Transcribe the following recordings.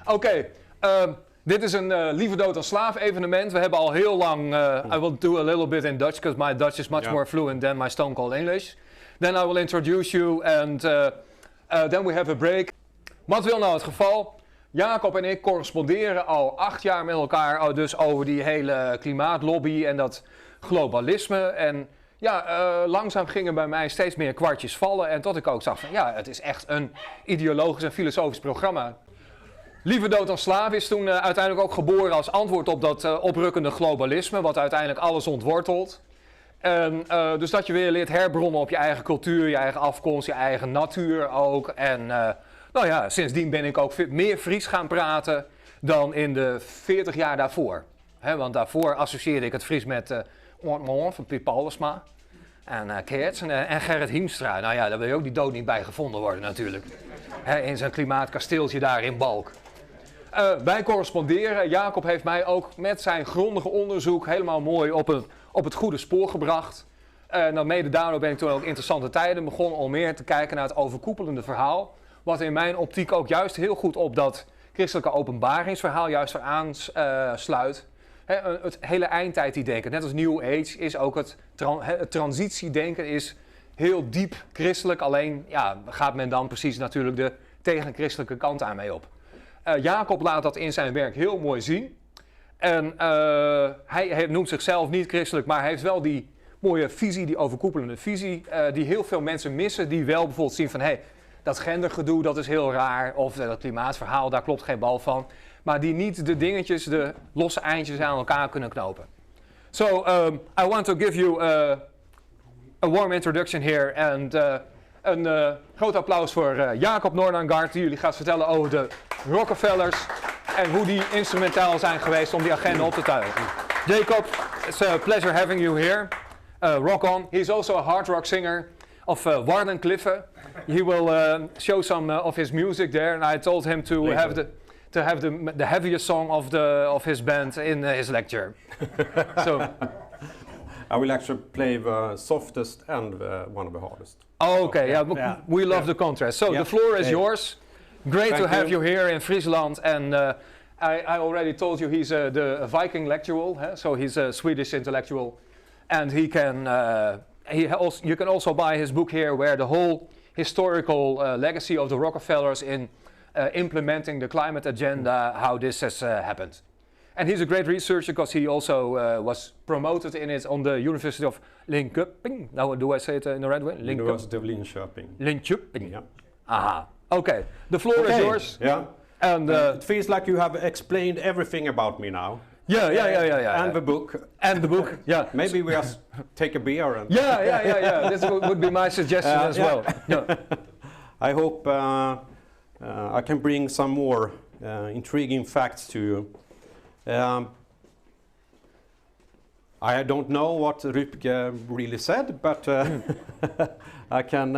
Oké. Dit is een liever dood dan slaaf evenement. We hebben al heel lang... I will do a little bit in Dutch, because my Dutch is much more fluent than my stone cold English. Then I will introduce you and then we have a break. Wat wil nou het geval? Jacob en ik corresponderen al 8 jaar met elkaar, dus over die hele klimaatlobby en dat globalisme. En langzaam gingen bij mij steeds meer kwartjes vallen. En tot ik ook zag van het is echt een ideologisch en filosofisch programma. Liever dood dan slaaf is toen uiteindelijk ook geboren als antwoord op dat oprukkende globalisme, wat uiteindelijk alles ontwortelt. En dus dat je weer leert herbronnen op je eigen cultuur, je eigen afkomst, je eigen natuur ook. En sindsdien ben ik ook meer Fries gaan praten dan in de 40 jaar daarvoor. Want daarvoor associeerde ik het Fries met van Piet Paulusma en Keerts en Gerrit Hiemstra. Nou ja, daar wil je ook die dood niet bij gevonden worden natuurlijk. In zijn klimaatkasteeltje daar in Balk. Wij corresponderen. Jacob heeft mij ook met zijn grondige onderzoek helemaal mooi op het goede spoor gebracht. Mede daardoor ben ik toen ook Interessante Tijden begonnen om meer te kijken naar het overkoepelende verhaal. Wat in mijn optiek ook juist heel goed op dat christelijke openbaringsverhaal juist weer aansluit. Het hele eindtijddenken, net als New Age, is ook het transitiedenken is heel diep christelijk. Alleen gaat men dan precies natuurlijk de tegenchristelijke kant aan mee op. Jacob laat dat in zijn werk heel mooi zien. En hij noemt zichzelf niet christelijk, maar hij heeft wel die mooie visie, die overkoepelende visie, die heel veel mensen missen, die wel bijvoorbeeld zien van dat gendergedoe, dat is heel raar, of dat klimaatverhaal, daar klopt geen bal van. Maar die niet de dingetjes, de losse eindjes aan elkaar kunnen knopen. So, I want to give you a warm introduction here. En een groot applaus voor Jacob Nordangård, die jullie gaat vertellen over de Rockefellers en hoe die instrumentaal zijn geweest om die agenda op te tuigen. Jacob, it's a pleasure having you here. Rock on. He's also a hard rock singer of Wardenclyffe. He will show some of his music there, and I told him to have the heaviest song of his band in his lecture. So I will actually play the softest and one of the hardest. Okay, we love the contrast. So the floor is yours. Great to have you here in Friesland, and I already told you he's the Viking intellectual, so he's a Swedish intellectual, and he can. You can also buy his book here, where the whole historical legacy of the Rockefellers in implementing the climate agenda, how this has happened. And he's a great researcher because he also was promoted in it on the University of Linköping. Now, do I say it in the right way? University of Linköping. Linköping. Yeah. Aha. Okay. The floor is yours. Yeah. And it feels like you have explained everything about me now. Yeah. And the book. And the book. Yeah. Maybe we just take a beer and. Yeah. This would be my suggestion as well. Yeah. I hope I can bring some more intriguing facts to you. I don't know what Rübke really said, but I can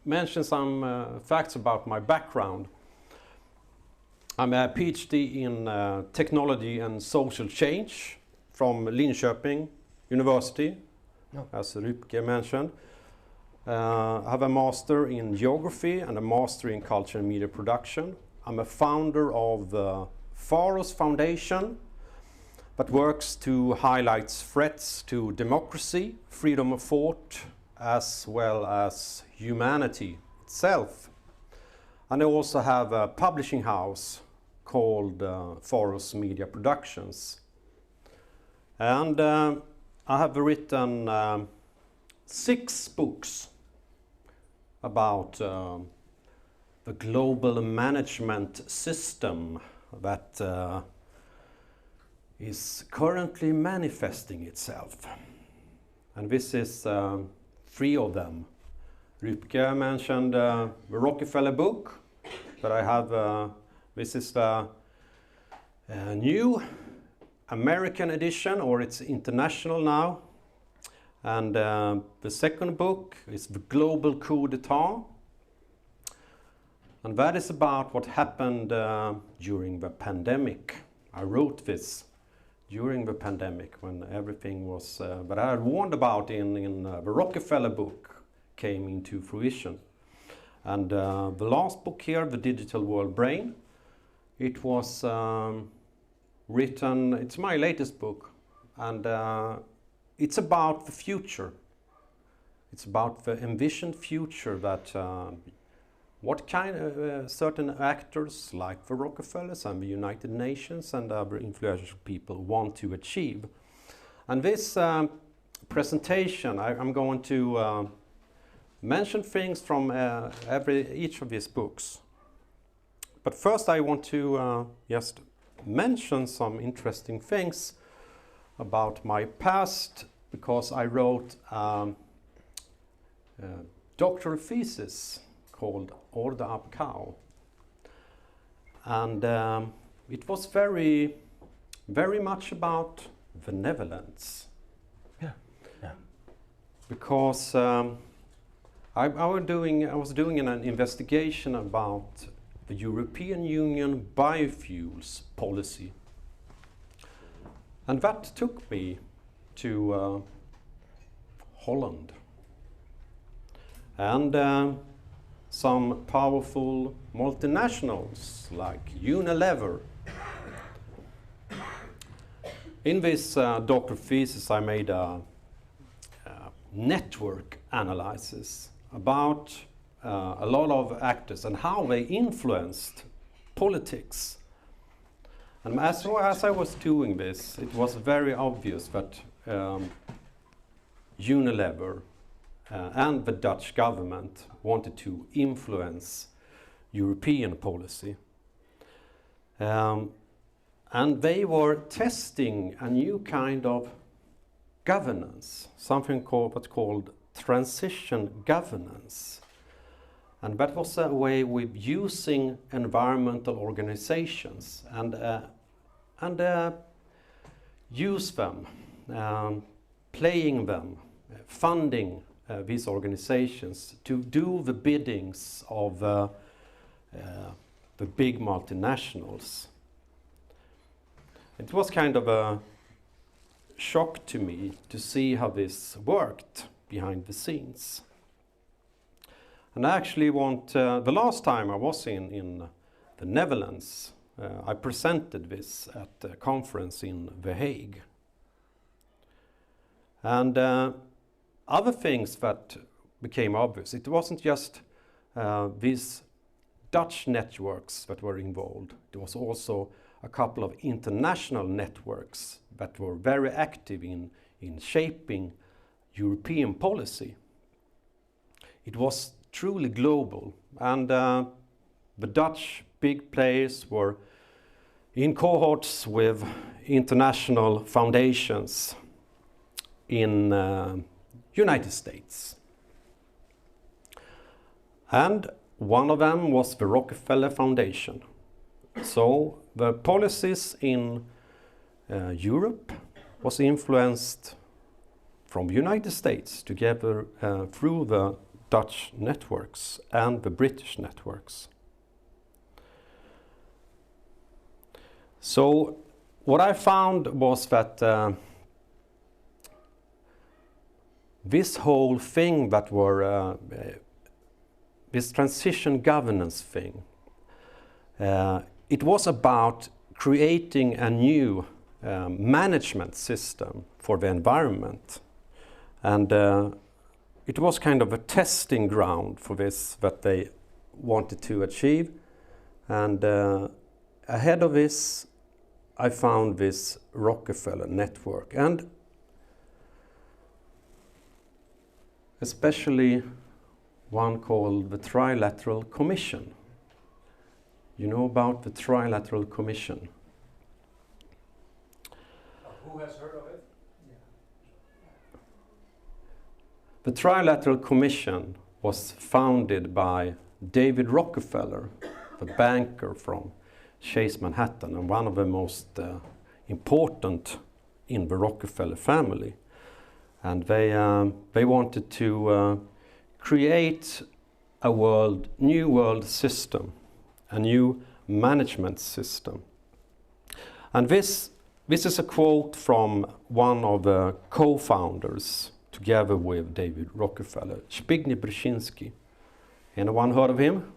mention some facts about my background. I'm a PhD in technology and social change from Linköping University, as Rübke mentioned. I have a master in geography and a master in culture and media production. I'm a founder of the Faros Foundation that works to highlight threats to democracy, freedom of thought, as well as humanity itself. And I also have a publishing house called Faros Media Productions. And I have written 6 books about the global management system that is currently manifesting itself. And this is 3 of them. Rübke mentioned the Rockefeller book, but I have, this is the new American edition, or it's international now. And the second book is The Global Coup d'etat. And that is about what happened during the pandemic. I wrote this during the pandemic when everything was, that I had warned about in the Rockefeller book came into fruition. And the last book here, The Digital World Brain, It was written, it's my latest book, and it's about the future. It's about the envisioned future that what kind of certain actors like the Rockefellers and the United Nations and other influential people want to achieve. And this presentation, I'm going to mention things from each of these books. But first I want to just mention some interesting things about my past, because I wrote a doctoral thesis called Orda ab Cow. And it was very much about the Netherlands. Yeah. Because I was doing an investigation about the European Union biofuels policy. And that took me to Holland. And some powerful multinationals like Unilever. In this doctoral thesis I made a network analysis about a lot of actors and how they influenced politics. And as I was doing this, it was very obvious that Unilever and the Dutch government wanted to influence European policy. And they were testing a new kind of governance, something what's called transition governance. And that was a way with using environmental organizations and use them, playing them, funding these organizations to do the biddings of the big multinationals. It was kind of a shock to me to see how this worked behind the scenes. And I actually the last time I was in the Netherlands, I presented this at a conference in The Hague. And other things that became obvious, it wasn't just these Dutch networks that were involved. There was also a couple of international networks that were very active in shaping European policy. It was truly global, and the Dutch big players were in cohorts with international foundations in United States. And one of them was the Rockefeller Foundation. So the policies in Europe was influenced from the United States together through the Dutch networks and the British networks. So what I found was that this whole thing that were this transition governance thing, it was about creating a new management system for the environment. And it was kind of a testing ground for this that they wanted to achieve. And ahead of this, I found this Rockefeller network, and especially one called the Trilateral Commission. You know about the Trilateral Commission? Who has heard of it? The Trilateral Commission was founded by David Rockefeller, the banker from Chase Manhattan, and one of the most important in the Rockefeller family. And they wanted to create a new world system, a new management system. And this is a quote from one of the co-founders, together with David Rockefeller, Zbigniew Brzezinski. Anyone heard of him?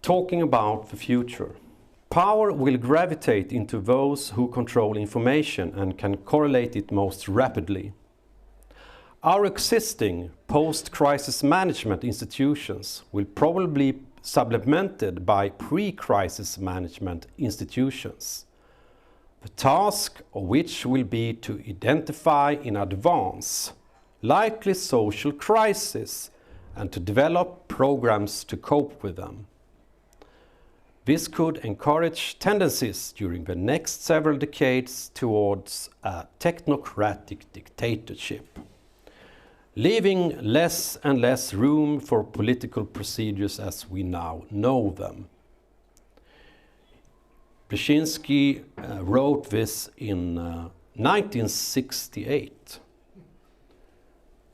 talking about the future. Power will gravitate into those who control information and can correlate it most rapidly. Our existing post-crisis management institutions will probably be supplemented by pre-crisis management institutions, the task of which will be to identify in advance likely social crises and to develop programs to cope with them. This could encourage tendencies during the next several decades towards a technocratic dictatorship, leaving less and less room for political procedures as we now know them. Brzezinski wrote this in 1968,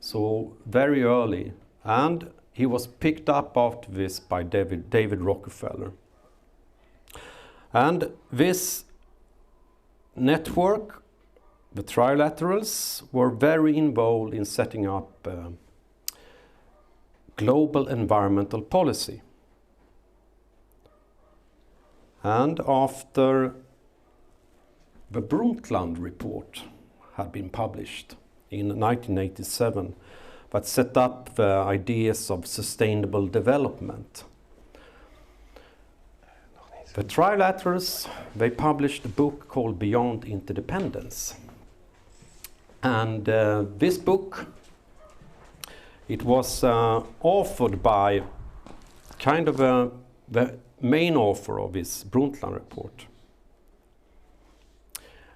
so very early, and he was picked up after this by David Rockefeller. And this network, the trilaterals, were very involved in setting up global environmental policy. And after the Brundtland report had been published in 1987, that set up the ideas of sustainable development, the trilaterals, they published a book called Beyond Interdependence. And this book, it was authored by kind of the main author of this Brundtland report.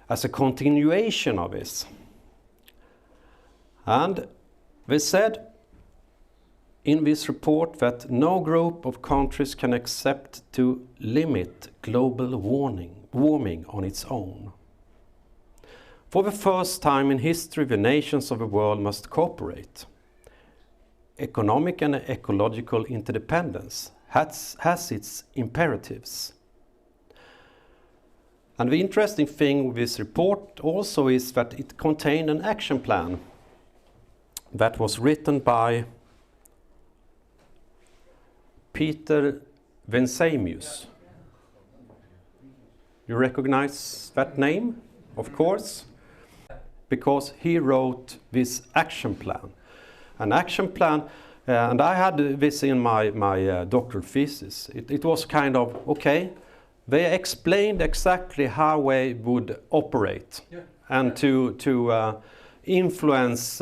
As a continuation of this. And they said in this report that no group of countries can accept to limit global warming on its own. For the first time in history, the nations of the world must cooperate. Economic and ecological interdependence has its imperatives. And the interesting thing with this report also is that it contained an action plan that was written by Peter Vensemius. You recognize that name, of course, because he wrote this action plan. An action plan, and I had this in my doctoral thesis. It was kind of, okay, they explained exactly how they would operate and to influence,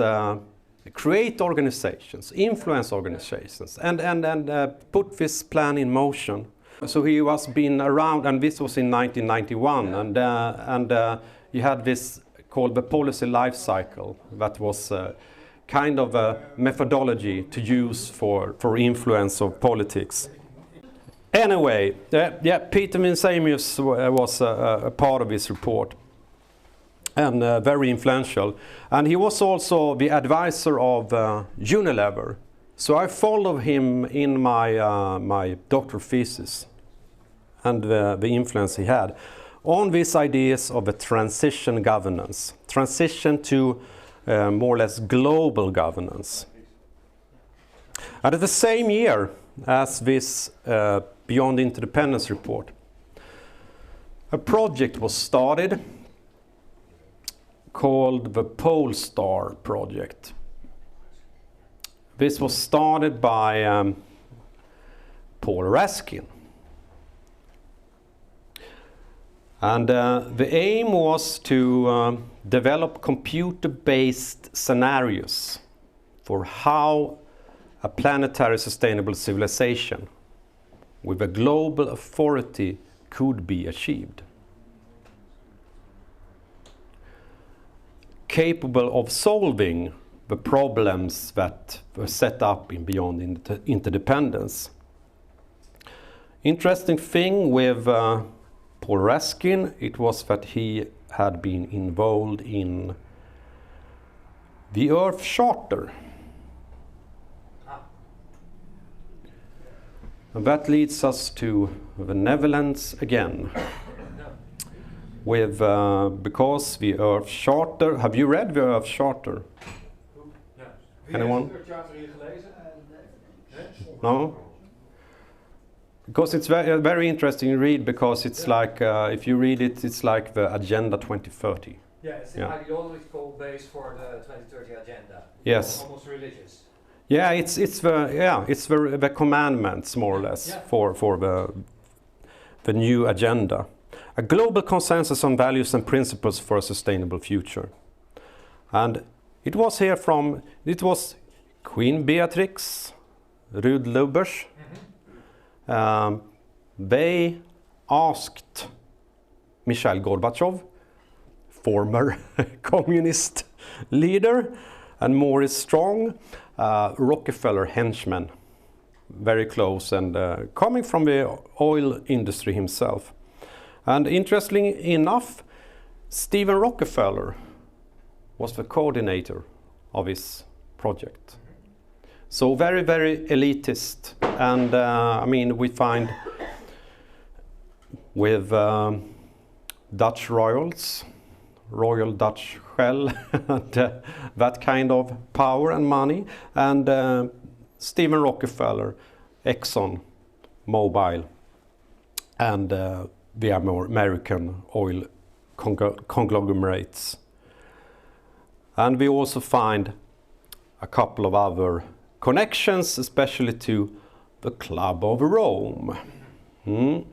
create organizations, influence organizations, and put this plan in motion. So he was been around, and this was in 1991, and you had this called the policy life cycle that was kind of a methodology to use for influence of politics. Anyway, Peter Vensemius was a part of this report, and very influential. And he was also the advisor of Unilever. So I followed him in my doctoral thesis and the influence he had on these ideas of a transition governance, transition to more or less global governance. And at the same year as this Beyond Interdependence report, a project was started called the Polestar Project. This was started by Paul Raskin. And the aim was to develop computer-based scenarios for how a planetary sustainable civilization with a global authority could be achieved. Capable of solving the problems that were set up in Beyond Interdependence. Interesting thing with Paul Raskin, it was that he had been involved in the Earth Charter. And that leads us to the Netherlands again. With because the Earth Charter, have you read the Earth Charter? Anyone? No? Because it's very interesting read, because it's like, if you read it, it's like the Agenda 2030. Yeah, it's the ideological base for the 2030 agenda. Yes. Almost religious. Yeah, it's the commandments, more or less, for the new agenda. A global consensus on values and principles for a sustainable future. And it was Queen Beatrix, Ruud Lubbers. They asked Mikhail Gorbachev, former communist leader, and Maurice Strong, Rockefeller henchman, very close, and coming from the oil industry himself. And interestingly enough, Stephen Rockefeller was the coordinator of his project. So very, very elitist. And I mean, we find with Dutch royals, Royal Dutch Shell, and that kind of power and money. And Stephen Rockefeller, Exxon Mobil, and the American oil conglomerates. And we also find a couple of other connections, especially to the Club of Rome. Do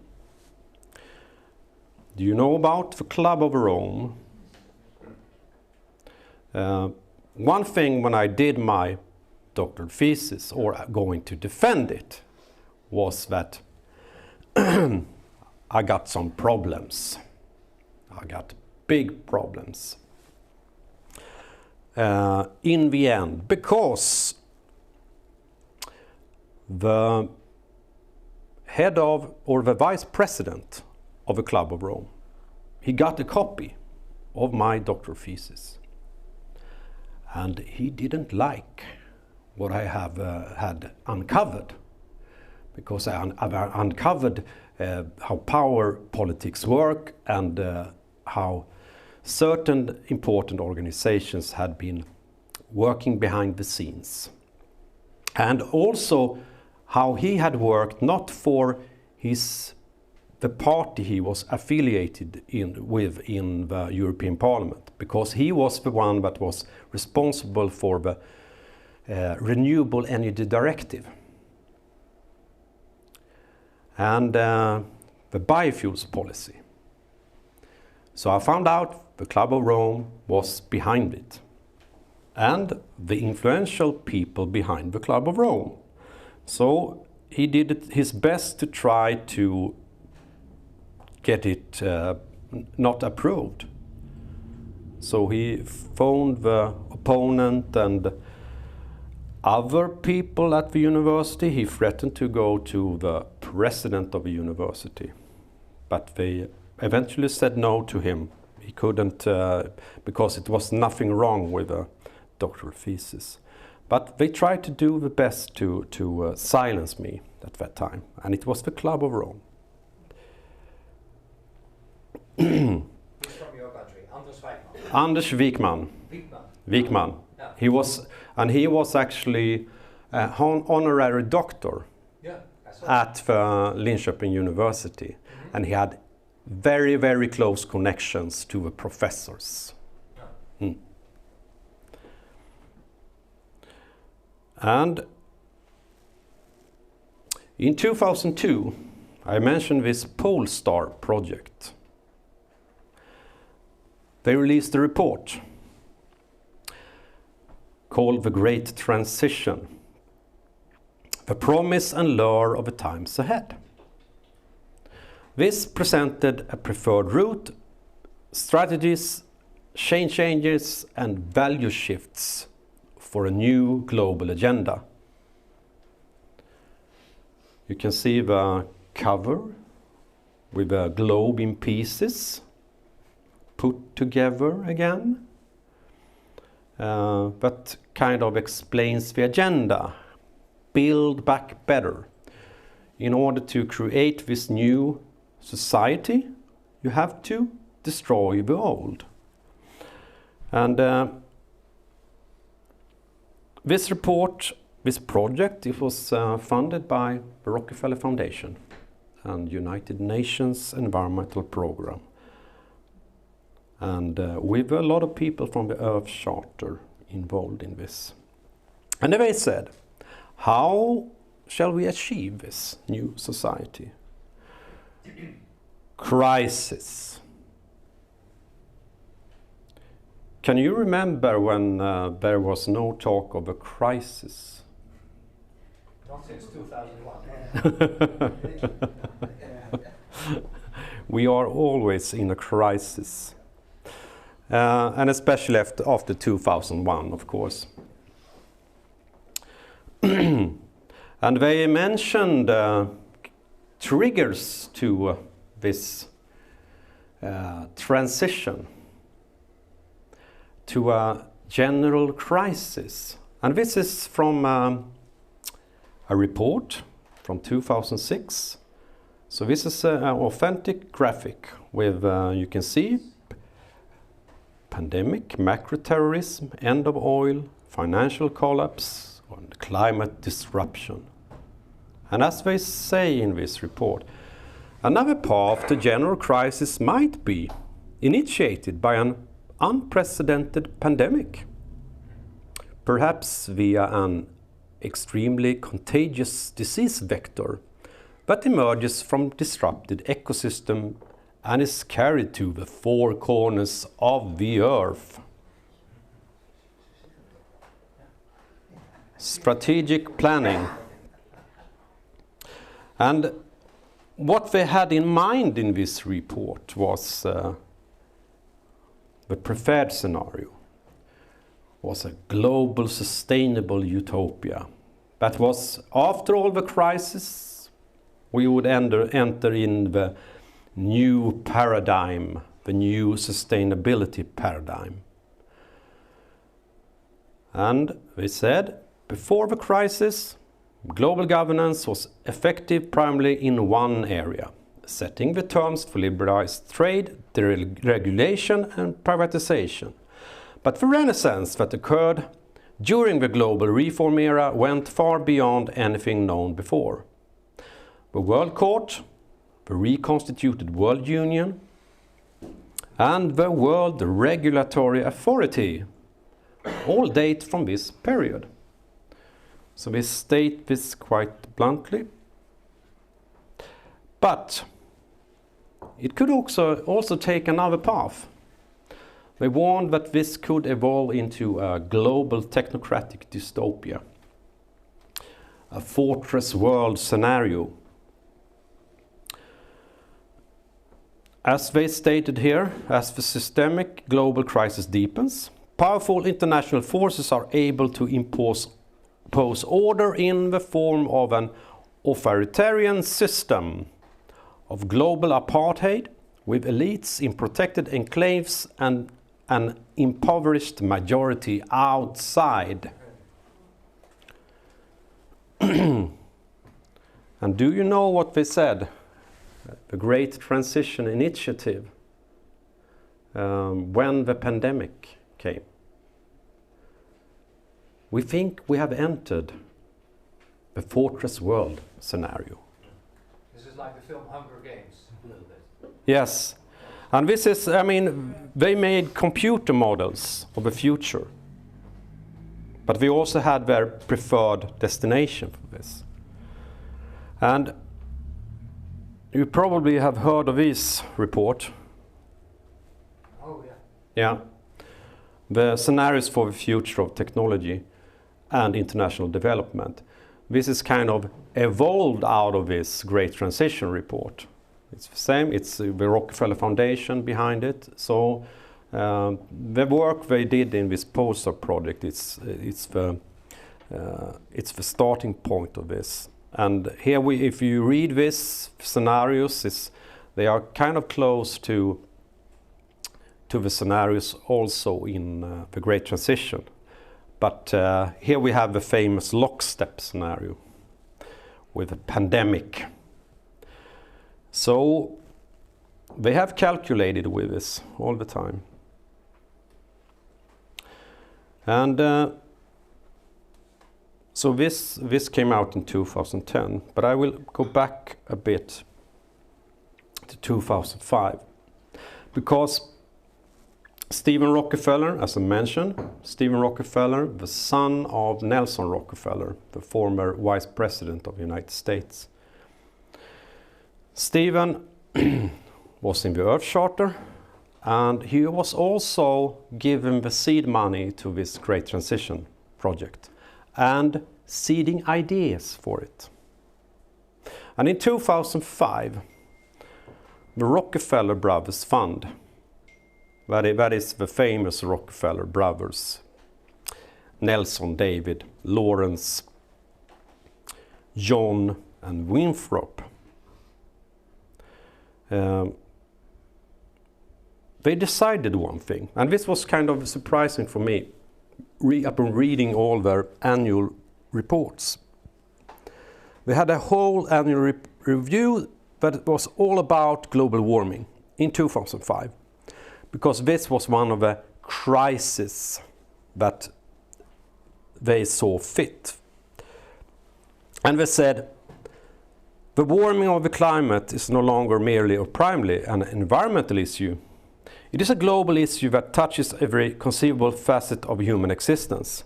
you know about the Club of Rome? One thing when I did my doctoral thesis, or going to defend it, was that I got some problems. I got big problems. In the end, because the head of, or the vice president of the Club of Rome, he got a copy of my doctoral thesis. And he didn't like what I have had uncovered, because I uncovered how power politics work, and how certain important organizations had been working behind the scenes. And also how he had worked not for the party he was affiliated with in the European Parliament, because he was the one that was responsible for the Renewable Energy Directive and the biofuels policy. So I found out the Club of Rome was behind it, and the influential people behind the Club of Rome. So he did his best to try to get it not approved. So he phoned the opponent and other people at the university. He threatened to go to the president of the university, but they eventually said no to him. He couldn't, because it was nothing wrong with the doctoral thesis. But they tried to do the best to silence me at that time, and it was the Club of Rome. He's from your country, Anders Wijkman. Wijkman. Yeah. He was actually an honorary doctor at the Linköping University, and he had very, very close connections to the professors. And in 2002, I mentioned this Polestar project. They released a report called The Great Transition, the promise and lure of the times ahead. This presented a preferred route, strategies, changes, and value shifts for a new global agenda. You can see the cover with a globe in pieces put together again. That kind of explains the agenda. Build back better. In order to create this new society, you have to destroy the old. And this report, this project, it was funded by the Rockefeller Foundation. and United Nations Environmental Program. And with a lot of people from the Earth Charter involved in this. And they said, how shall we achieve this new society? Crisis. Can you remember when there was no talk of a crisis? Not since 2001. We are always in a crisis. And especially after 2001, of course. And they mentioned triggers to this transition to a general crisis. And this is from a report from 2006. So this is an authentic graphic with, you can see, pandemic, macro terrorism, end of oil, financial collapse, and climate disruption. And as they say in this report, another path to general crisis might be initiated by an unprecedented pandemic, perhaps via an extremely contagious disease vector that emerges from disrupted ecosystem and is carried to the four corners of the earth. Strategic planning. And what they had in mind in this report was the preferred scenario was a global sustainable utopia. That was, after all the crisis, we would enter in the new paradigm, the new sustainability paradigm. And they said, before the crisis, global governance was effective primarily in one area, setting the terms for liberalized trade, deregulation and privatization. But the renaissance that occurred during the global reform era went far beyond anything known before. The World Court, the reconstituted World Union, and the World Regulatory Authority all date from this period. So we state this quite bluntly. But it could also take another path. They warned that this could evolve into a global technocratic dystopia, a fortress world scenario. As they stated here, as the systemic global crisis deepens, powerful international forces are able to impose order in the form of an authoritarian system of global apartheid with elites in protected enclaves and an impoverished majority outside. And do you know what they said? The Great Transition Initiative, when the pandemic came. We think we have entered the fortress world scenario. This is like the film Hunger Games, a little bit. Yes. And this is, I mean, they made computer models of the future. But we also had their preferred destination for this. And you probably have heard of this report. Oh, yeah. Yeah. The scenarios for the future of technology and international development. This is kind of evolved out of this Great Transition report. It's the same, it's the Rockefeller Foundation behind it. So the work they did in this poster project, it's the starting point of this. And here, if you read this scenarios, they are kind of close to the scenarios also in the Great Transition. But here we have the famous lockstep scenario with a pandemic. So they have calculated with this all the time. And so this came out in 2010, but I will go back a bit 2005. Because Stephen Rockefeller, as I mentioned, Stephen Rockefeller, the son of Nelson Rockefeller, the former vice president of the United States. Stephen was in the Earth Charter, and he was also given the seed money to this Great Transition project and seeding ideas for it. And in 2005, the Rockefeller Brothers Fund, that is the famous Rockefeller brothers, Nelson, David, Lawrence, John, and Winthrop. They decided one thing, and this was kind of surprising for me, upon reading all their annual reports. They had a whole annual review that was all about global warming in 2005, because this was one of the crises that they saw fit. And they said, the warming of the climate is no longer merely or primarily an environmental issue. It is a global issue that touches every conceivable facet of human existence.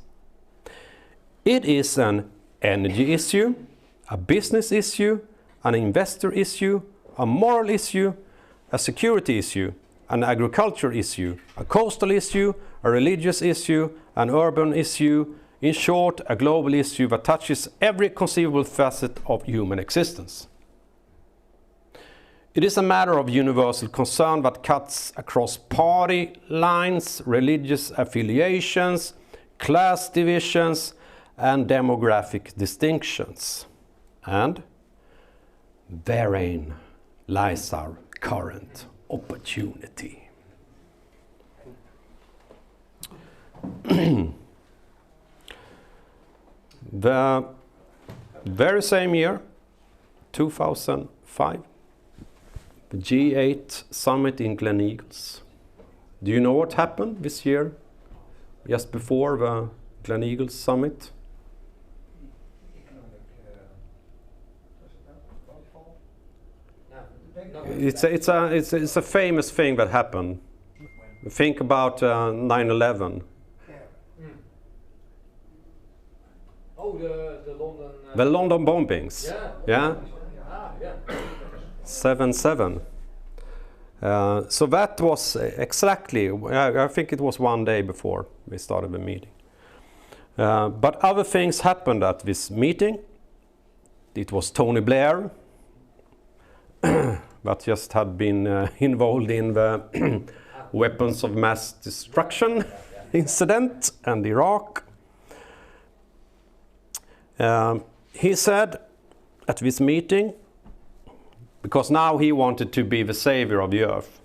It is an energy issue, a business issue, an investor issue, a moral issue, a security issue, an agriculture issue, a coastal issue, a religious issue, an urban issue, in short, a global issue that touches every conceivable facet of human existence. It is a matter of universal concern that cuts across party lines, religious affiliations, class divisions, and demographic distinctions. And therein lies our current opportunity. The very same year, 2005, the G8 summit in Gleneagles. Do you know what happened this year, just before the Gleneagles summit? It's a famous thing that happened. Think about 9/11. Oh, the London... The London bombings. Yeah? 7/7. So that was exactly, I think it was one day before we started the meeting. But other things happened at this meeting. It was Tony Blair, that just had been involved in the weapons of mass destruction incident and Iraq. He said at this meeting, because now he wanted to be the savior of the earth.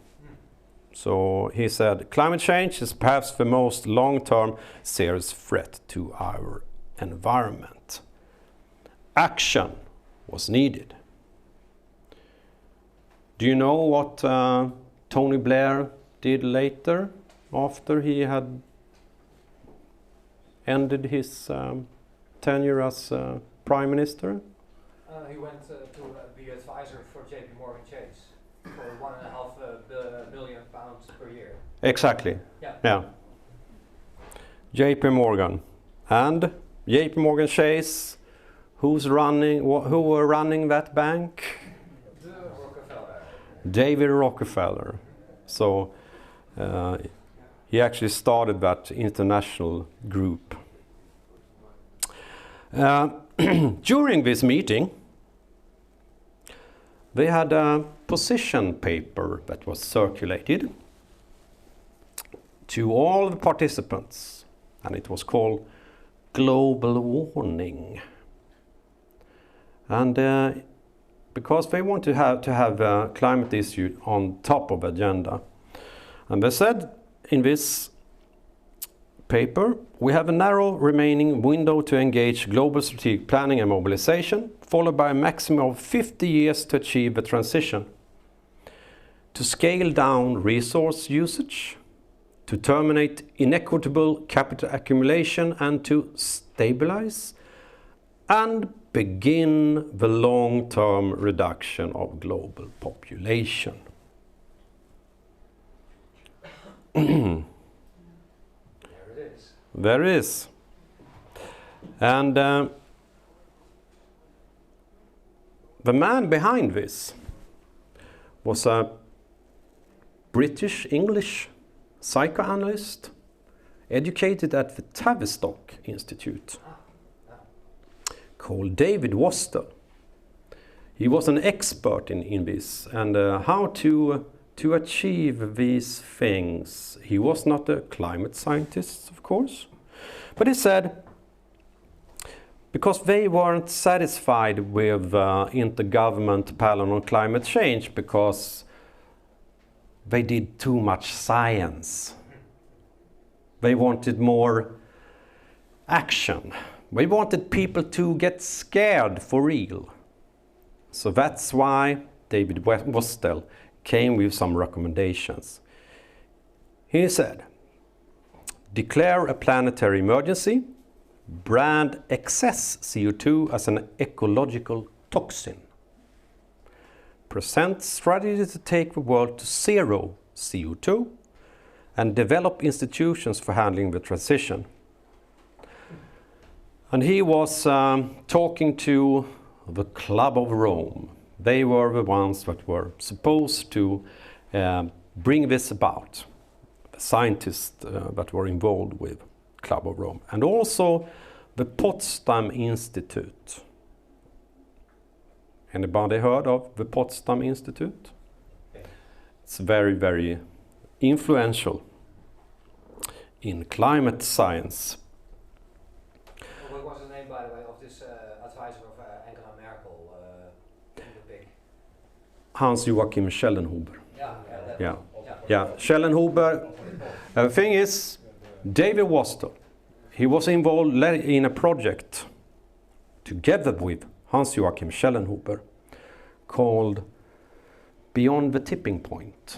So he said, climate change is perhaps the most long-term serious threat to our environment. Action was needed. Do you know what Tony Blair did later, after he had ended his tenure as Prime Minister? He went to be advisor for JP Morgan Chase for £1.5 million per year. Exactly. Yeah. JP Morgan. And JP Morgan Chase, who were running that bank? David Rockefeller. So he actually started that international group. During this meeting, they had a position paper that was circulated to all the participants, and it was called Global Warning. And because they want to have a climate issue on top of the agenda. And they said in this paper, we have a narrow remaining window to engage global strategic planning and mobilization, followed by a maximum of 50 years to achieve the transition. To scale down resource usage, to terminate inequitable capital accumulation, and to stabilize and begin the long-term reduction of global population. There it is. There is. And the man behind this was a British-English psychoanalyst educated at the Tavistock Institute called David Wastel. He was an expert in this and how to achieve these things. He was not a climate scientist, of course, but he said because they weren't satisfied with intergovernmental panel on climate change because they did too much science. They wanted more action. They wanted people to get scared for real. So that's why David Wastel came with some recommendations. He said, declare a planetary emergency, brand excess CO2 as an ecological toxin, present strategy to take the world to zero CO2, and develop institutions for handling the transition. And he was talking to the Club of Rome. They were the ones that were supposed to bring this about, the scientists that were involved with Club of Rome. And also the Potsdam Institute. Anybody heard of the Potsdam Institute? It's very, very influential in climate science. What was the name, by the way, of this advisor of Angela Merkel? The big Hans-Joachim Schellenhuber. Yeah. Yeah, Schellenhuber. The thing is, David Wastel, he was involved in a project together with Hans-Joachim Schellenhuber called Beyond the Tipping Point.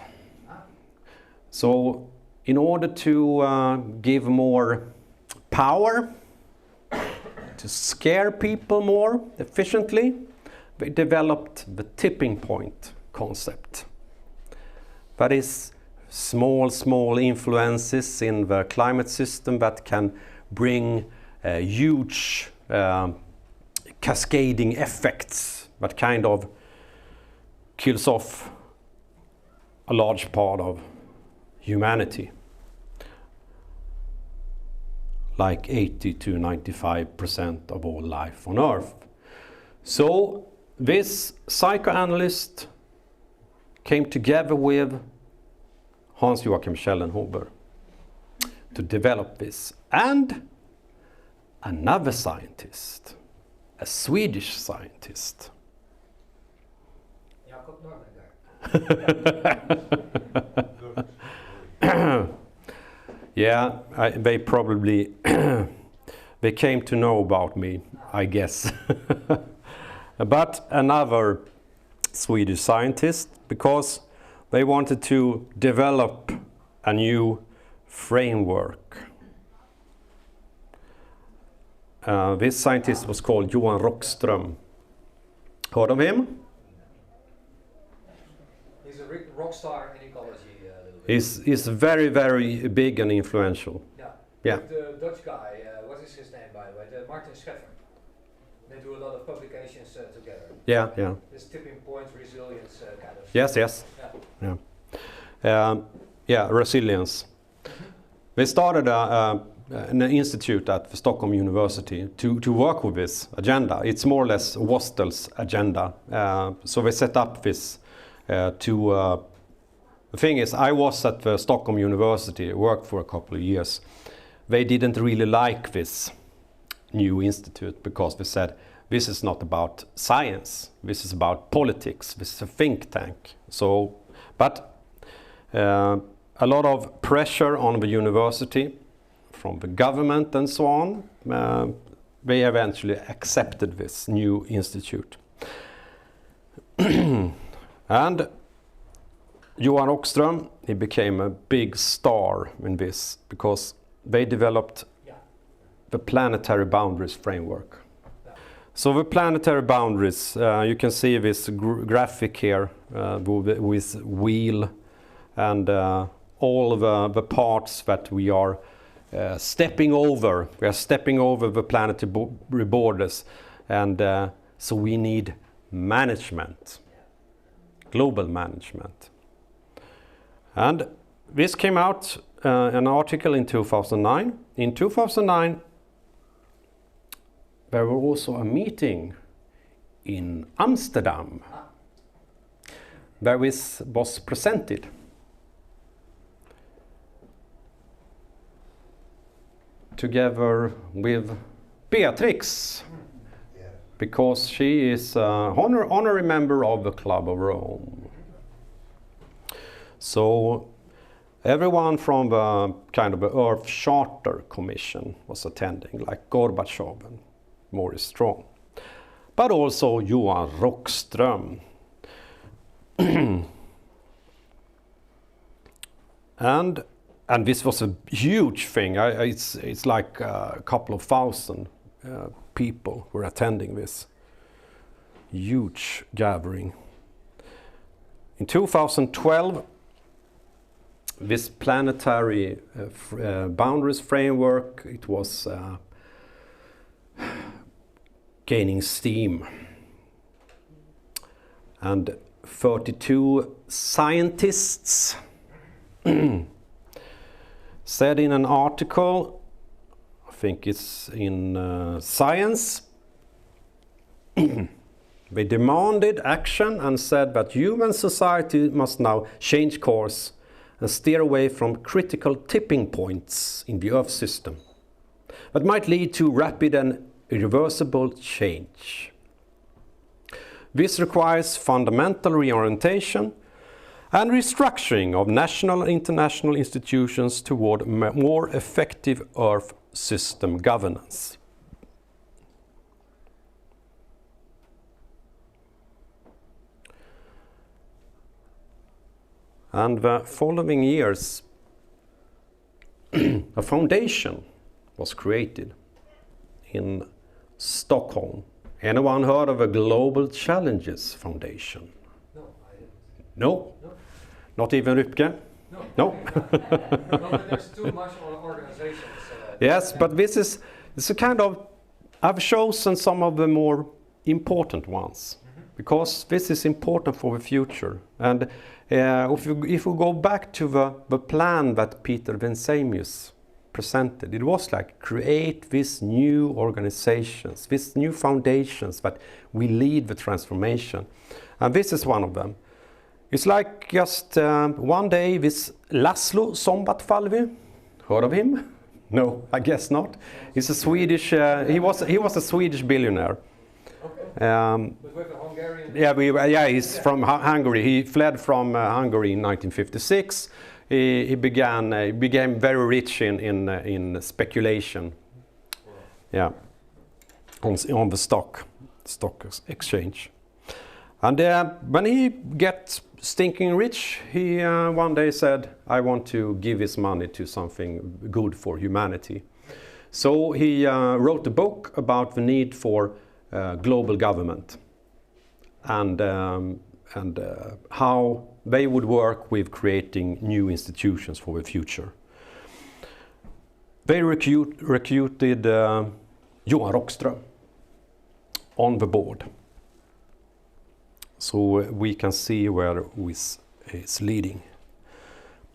So in order to give more power, to scare people more efficiently, they developed the tipping point concept. That is small influences in the climate system that can bring huge cascading effects that kind of kills off a large part of humanity, like 80 to 95% of all life on Earth. So this psychoanalyst came together with Hans-Joachim Schellenhuber to develop this, and another scientist, a Swedish scientist. Yeah, they probably they came to know about me, I guess. But another Swedish scientist, because they wanted to develop a new framework. This scientist was called Johan Rockström. Heard of him? He's a rock star in ecology. He's very, very big and influential. Yeah. The Dutch guy, what is his name, by the way? Martin Scheffer. They do a lot of publications together. Yeah. This tipping point resilience kind of. Yes. Yeah, resilience. They started an institute at the Stockholm University to work with this agenda. It's more or less Wastel's agenda. So they set up this to... the thing is, I was at the Stockholm University, worked for a couple of years. They didn't really like this new institute because they said, this is not about science, this is about politics, this is a think tank. So, but a lot of pressure on the university from the government and so on, they eventually accepted this new institute. And Johan Rockström, he became a big star in this because they developed the planetary boundaries framework. So the planetary boundaries, you can see this graphic here with wheel and all the parts that we are stepping over. We are stepping over the planetary borders, and so we need management, global management. And this came out an article in 2009. In 2009, there was also a meeting in Amsterdam where this was presented. Together with Beatrix, because she is an honorary member of the Club of Rome. So everyone from the kind of the Earth Charter Commission was attending, like Gorbachev and Maurice Strong, but also Johan Rockström. and this was a huge thing. It's like a couple of thousand people were attending this huge gathering. In 2012, this planetary boundaries framework, it was gaining steam. And 32 scientists said in an article, I think it's in Science, they demanded action and said that human society must now change course and steer away from critical tipping points in the Earth system that might lead to rapid and irreversible change. This requires fundamental reorientation and restructuring of national and international institutions toward more effective Earth system governance. And the following years, a foundation was created in Stockholm. Anyone heard of a Global Challenges Foundation? No, I didn't. No? Not even Rübke? No. No? No, but there's too much organizations. Yes, but this is a kind of, I've chosen some of the more important ones, because this is important for the future. And if we go back to the plan that Peter Vensemius presented, it was like create these new organizations, these new foundations that will lead the transformation. And this is one of them. It's like just one day this Laszlo Sombatfalvi, heard of him? No, I guess not. He's a Swedish, he was a Swedish billionaire. But with the Hungarian... Yeah, he's from Hungary. He fled from Hungary in 1956. He became very rich in speculation. Yeah, on the stock exchange. And when he gets stinking rich, he one day said, "I want to give his money to something good for humanity." So he wrote a book about the need for global government and how they would work with creating new institutions for the future. They recruited Johan Rockström on the board, so we can see where it's leading.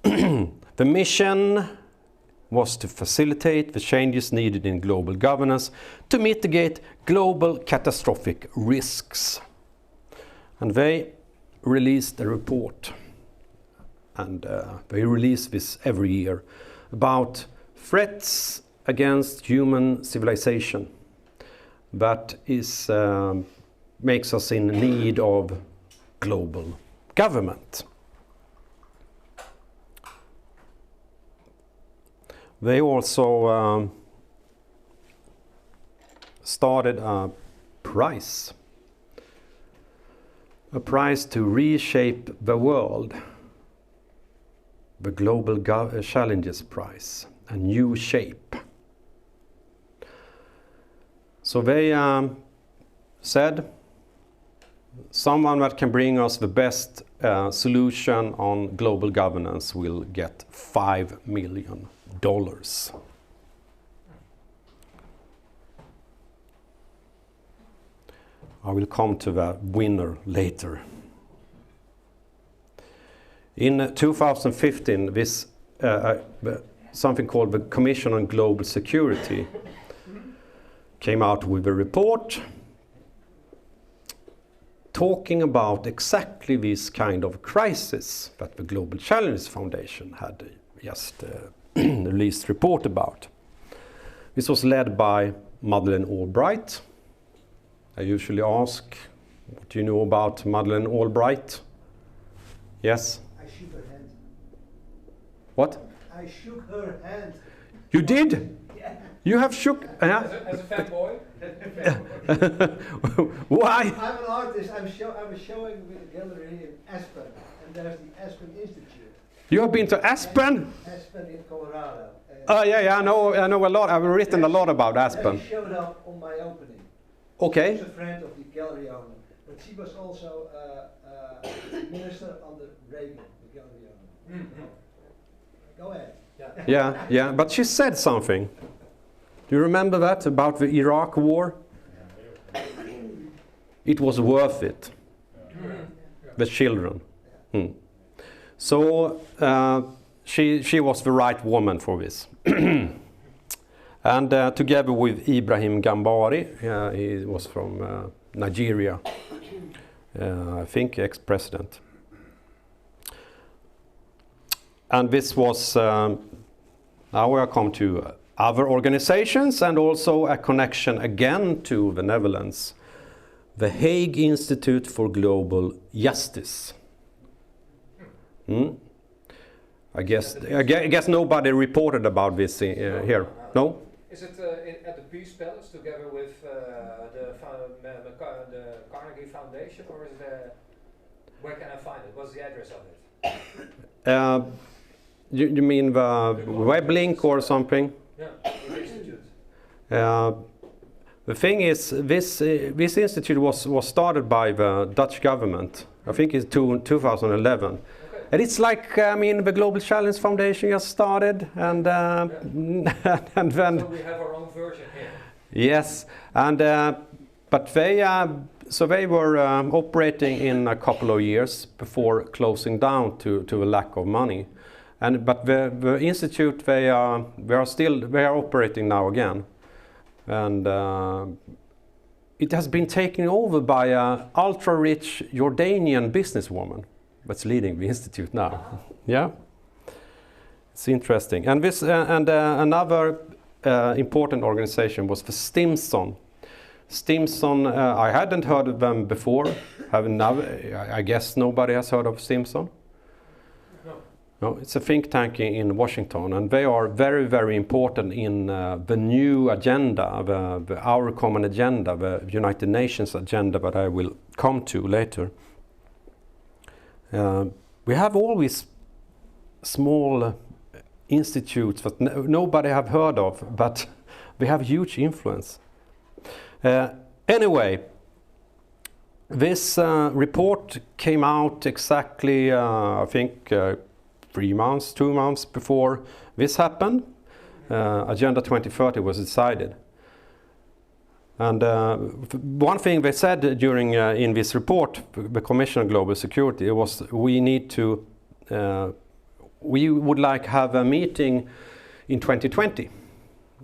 The mission was to facilitate the changes needed in global governance to mitigate global catastrophic risks. And they released a report, and they release this every year, about threats against human civilization that is makes us in need of global government. They also started a prize to reshape the world, the Global Challenges Prize, a new shape. So they said, someone that can bring us the best solution on global governance will get $5 million. I will come to the winner later. In 2015, this something called the Commission on Global Security came out with a report talking about exactly this kind of crisis that the Global Challenges Foundation had just released a report about. This was led by Madeleine Albright. I usually ask, what do you know about Madeleine Albright? Yes? I shook her hand. What? I shook her hand. You did? Yeah. You have shook... As a fanboy? Why? I'm an artist. I was showing with a gallery in Aspen, and there's the Aspen Institute. You have been to Aspen? Aspen in Colorado. Oh yeah, I know a lot. I've written a lot about Aspen. She showed up on my opening. Okay. She was a friend of the gallery owner, but she was also minister under Reagan, the gallery owner. Mm-hmm. Go ahead. Yeah, but she said something. Do you remember that about the Iraq war? It was worth it. The children. So she was the right woman for this. And together with Ibrahim Gambari, he was from Nigeria, I think ex-president. And this was, now we are come to other organizations and also a connection again to the Netherlands. The Hague Institute for Global Justice. I guess nobody reported about this here. No? Is it at the Peace Palace together with the Carnegie Foundation, or is it where can I find it? What's the address of it? You mean the web link or something? Yeah, the institute. The thing is, this institute was started by the Dutch government. I think it's 2011. Okay. And it's like, the Global Challenge Foundation just started, and and then. So we have our own version here. Yes, and but they were operating in a couple of years before closing down to a lack of money, but the institute they are operating now again, and it has been taken over by a ultra-rich Jordanian businesswoman that's leading the institute now. Yeah, it's interesting. And this another important organization was the Stimson. Stimson, I hadn't heard of them before. I guess nobody has heard of Stimson. No, it's a think tank in Washington, and they are very, very important in the new agenda, our common agenda, the United Nations agenda that I will come to later. We have always small institutes that nobody have heard of, but they have huge influence. Anyway, this report came out exactly, I think, 2 months before this happened. Agenda 2030 was decided. And one thing they said during in this report, the Commission on Global Security, was we would like to have a meeting in 2020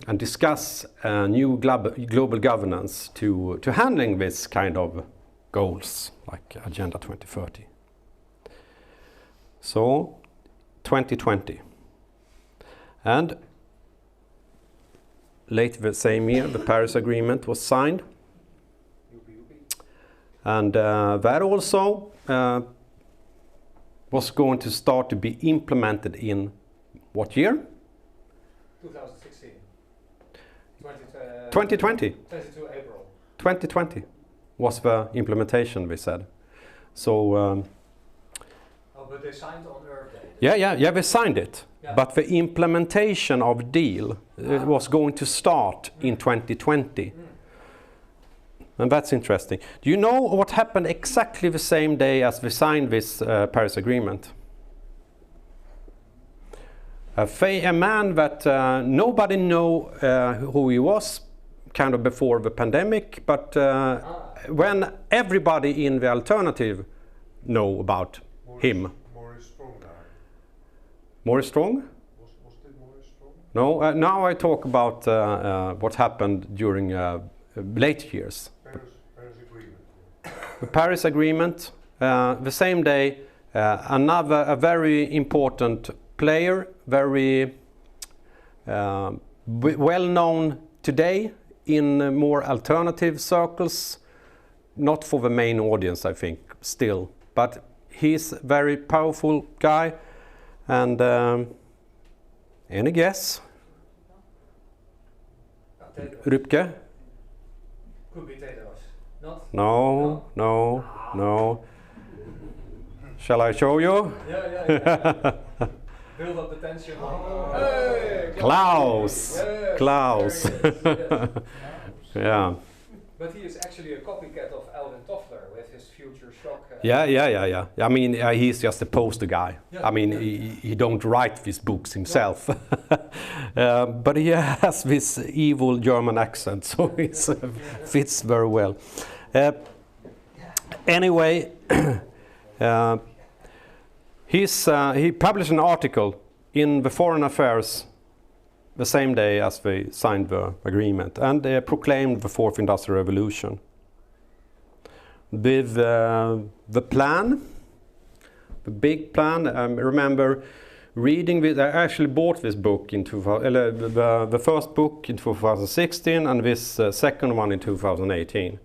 and discuss new global governance to handling this kind of goals like Agenda 2030. So 2020, and late the same year the Paris Agreement was signed, and that also was going to start to be implemented in what year? 2016. 2020. 22 April. 2020 was the implementation, we said. So. But they signed on Earth Day. Yeah, they signed it. Yeah. But the implementation of the deal was going to start in 2020. And that's interesting. Do you know what happened exactly the same day as we signed this Paris Agreement? A man that nobody know who he was, kind of before the pandemic, but when everybody in the alternative know about him. Maurice Strong guy. Maurice Strong? Was it Maurice Strong? No, now I talk about what happened during late years. Paris Agreement. The Paris Agreement, the same day, a very important player, very well known today in more alternative circles, not for the main audience, I think, still, but he's a very powerful guy. And any guess? Rübke? Could be Tedros. Not? No. Shall I show you? Yeah. Build up the tension. Hey, Klaus. Yes. Klaus. Yes. Yeah. But he is actually a copycat of Alvin Toffler with his Future Shock. Yeah. I mean, he's just a poster guy. Yeah. I mean, he don't write these books himself. But he has this evil German accent, so it fits very well. Anyway, he published an article in the Foreign Affairs the same day as they signed the agreement, and they proclaimed the Fourth Industrial Revolution. With the plan, the big plan. I remember reading this. I actually bought this book in the first book in 2016, and this second one in 2018,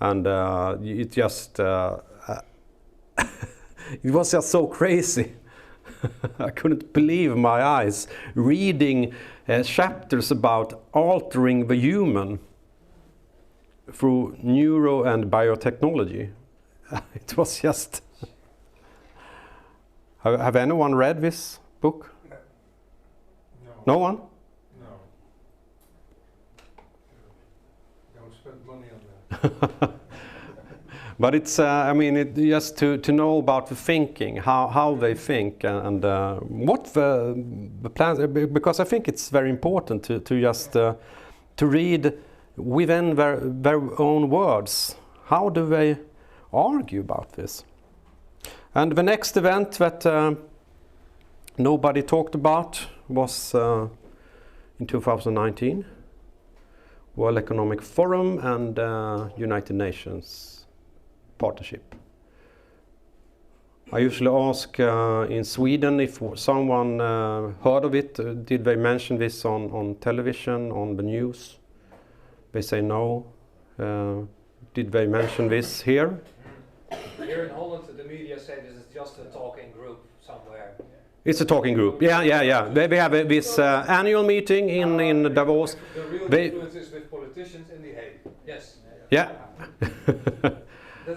and it just it was just so crazy. I couldn't believe my eyes reading chapters about altering the human through neuro and biotechnology. It was just... Have anyone read this book? No. No one? No. Don't spend money on that. But it's, I mean, just to know about the thinking, how they think, and what the plans, because I think it's very important to just to read within their own words. How do they argue about this? And the next event that nobody talked about was in 2019, World Economic Forum and United Nations partnership. I usually ask in Sweden if someone heard of it. Did they mention this on television, on the news? They say no. Did they mention this here? Here in Holland, the media say this is just a talking group somewhere. It's a talking group. Yeah. They have this annual meeting in Davos. The real influence is with politicians in The Hague. Yes. Yeah.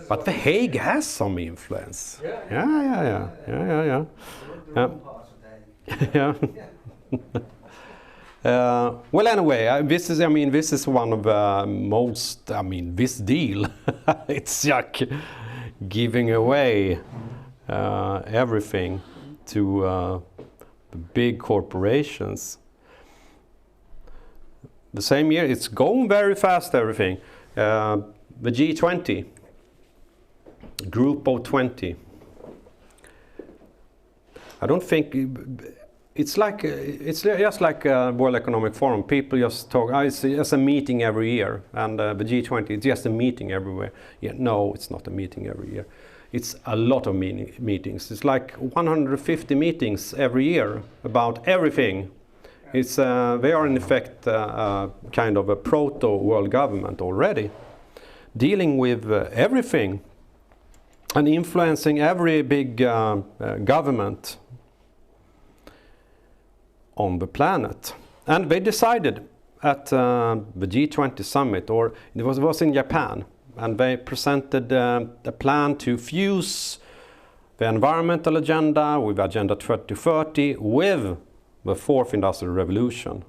But The Hague has some influence. Yeah. Well, anyway, this is one of the most. This deal, it's like giving away everything to the big corporations. The same year, it's going very fast. Everything, the G20. Group of 20. I don't think it's just like a World Economic Forum. People just talk. It's just a meeting every year, and the G20 is just a meeting everywhere. Yeah, no, it's not a meeting every year. It's a lot of meetings. It's like 150 meetings every year about everything. It's they are in effect kind of a proto world government already, dealing with everything. And influencing every big government on the planet. And they decided at the G20 summit, or it was in Japan, and they presented a plan to fuse the environmental agenda with Agenda 2030 with the Fourth Industrial Revolution.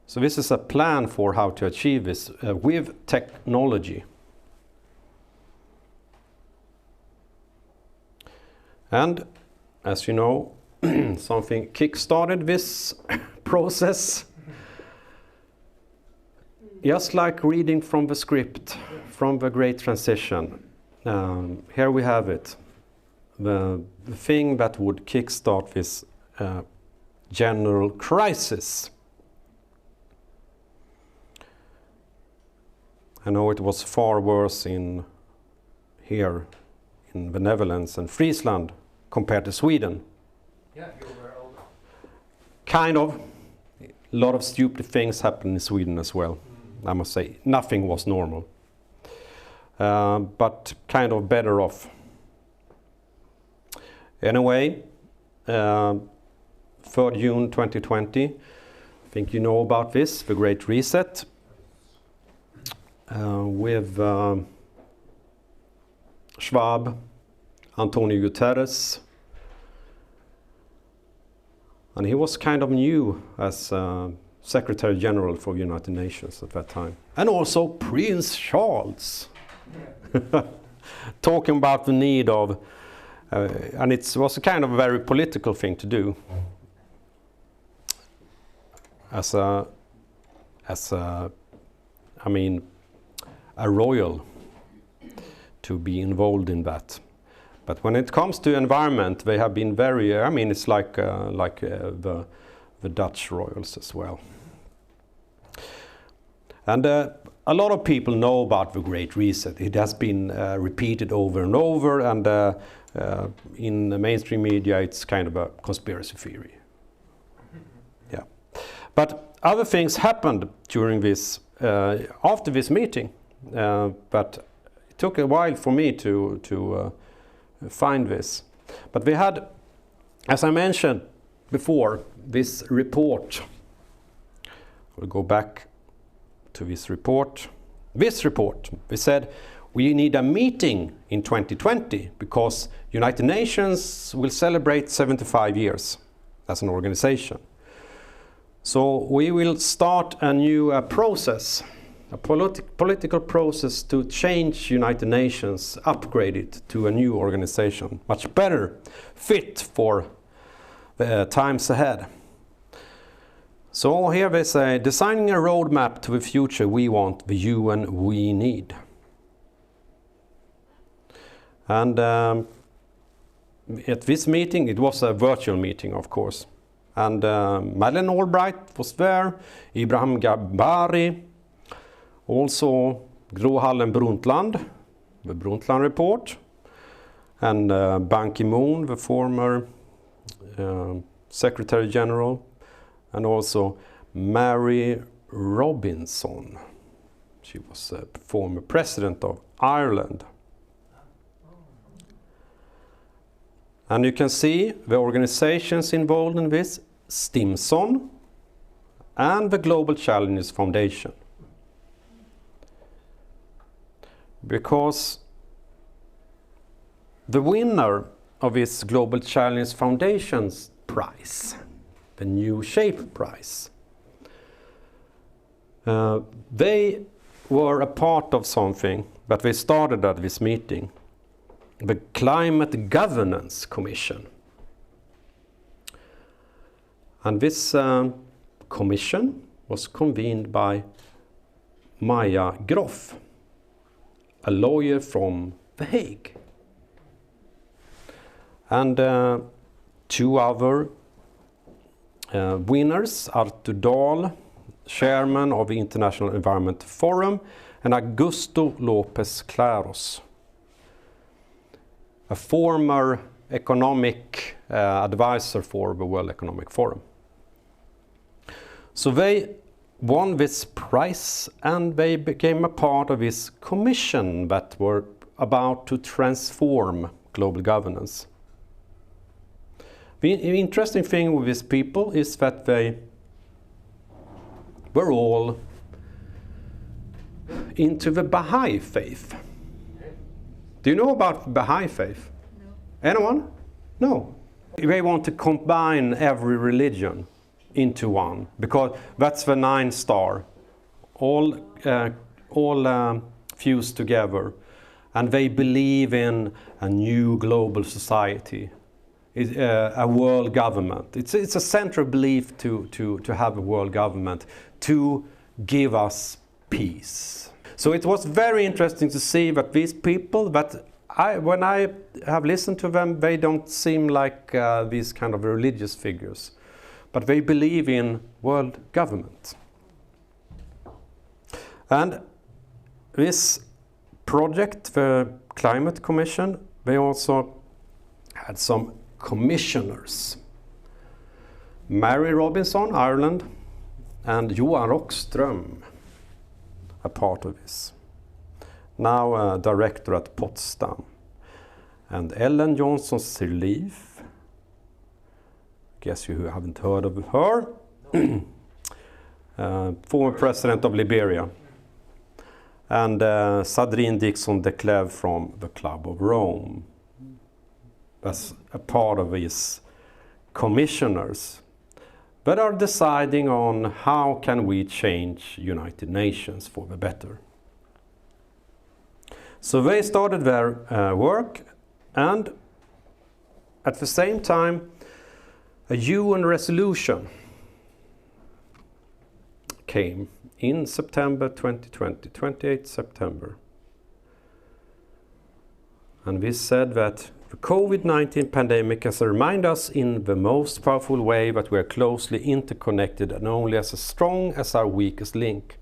So this is a plan for how to achieve this with technology. And as you know, something kick-started this process. Just like reading from the script, from the Great Transition. Here we have it. The thing that would kick-start this general crisis. I know it was far worse here in the Netherlands and Friesland compared to Sweden. Yeah, you were older. Kind of. A lot of stupid things happened in Sweden as well. I must say, nothing was normal. But kind of better off. Anyway, 3rd June 2020, I think you know about this, the Great Reset. With Schwab, Antonio Guterres, and he was kind of new as Secretary General for the United Nations at that time. And also Prince Charles, talking about the need of, and it was a kind of a very political thing to do, a royal, to be involved in that. But when it comes to environment, they have been very, it's like the Dutch royals as well. And a lot of people know about the Great Reset. It has been repeated over and over, and in the mainstream media it's kind of a conspiracy theory. Yeah. But other things happened during this, after this meeting, but it took a while for me to find this. But we had, as I mentioned before, this report. We'll go back to this report. This report, we said we need a meeting in 2020 because United Nations will celebrate 75 years as an organization. So we will start a new process, a political process to change United Nations, upgrade it to a new organization, much better fit for the times ahead. So here they say, designing a roadmap to the future we want, the UN we need. And at this meeting, it was a virtual meeting, of course. And Madeleine Albright was there, Ibrahim Gabari, also Gro Harlem Brundtland, the Brundtland report, and Ban Ki-moon, the former Secretary General, and also Mary Robinson. She was a former President of Ireland. And you can see the organizations involved in this, Stimson and the Global Challenges Foundation. Because the winner of this Global Challenge Foundation's prize, the New Shape Prize, they were a part of something that they started at this meeting, the Climate Governance Commission. And this commission was convened by Maya Groff, a lawyer from The Hague. And two other winners, Artur Dahl, chairman of the International Environment Forum, and Augusto Lopez Claros, a former economic advisor for the World Economic Forum. So they won this prize and they became a part of this commission that were about to transform global governance. The interesting thing with these people is that they were all into the Baha'i faith. Do you know about Baha'i faith? No. Anyone? No. They want to combine every religion into one, because that's the 9 star, all fused together, and they believe in a new global society, a world government. It's a central belief to have a world government to give us peace. So it was very interesting to see that these people, when I have listened to them, they don't seem like these kind of religious figures, but they believe in world government. And this project, the Climate Commission, they also had some commissioners. Mary Robinson, Ireland, and Johan Rockström, a part of this. Now a director at Potsdam. And Ellen Johnson Sirleaf, guess you haven't heard of her, former president of Liberia. And Sadrine Dixon de Clèves from the Club of Rome. That's a part of these commissioners that are deciding on how can we change United Nations for the better. So they started their work, and at the same time a UN resolution came in September 2020, 28 September. And we said that the COVID-19 pandemic has reminded us in the most powerful way that we are closely interconnected and only as strong as our weakest link.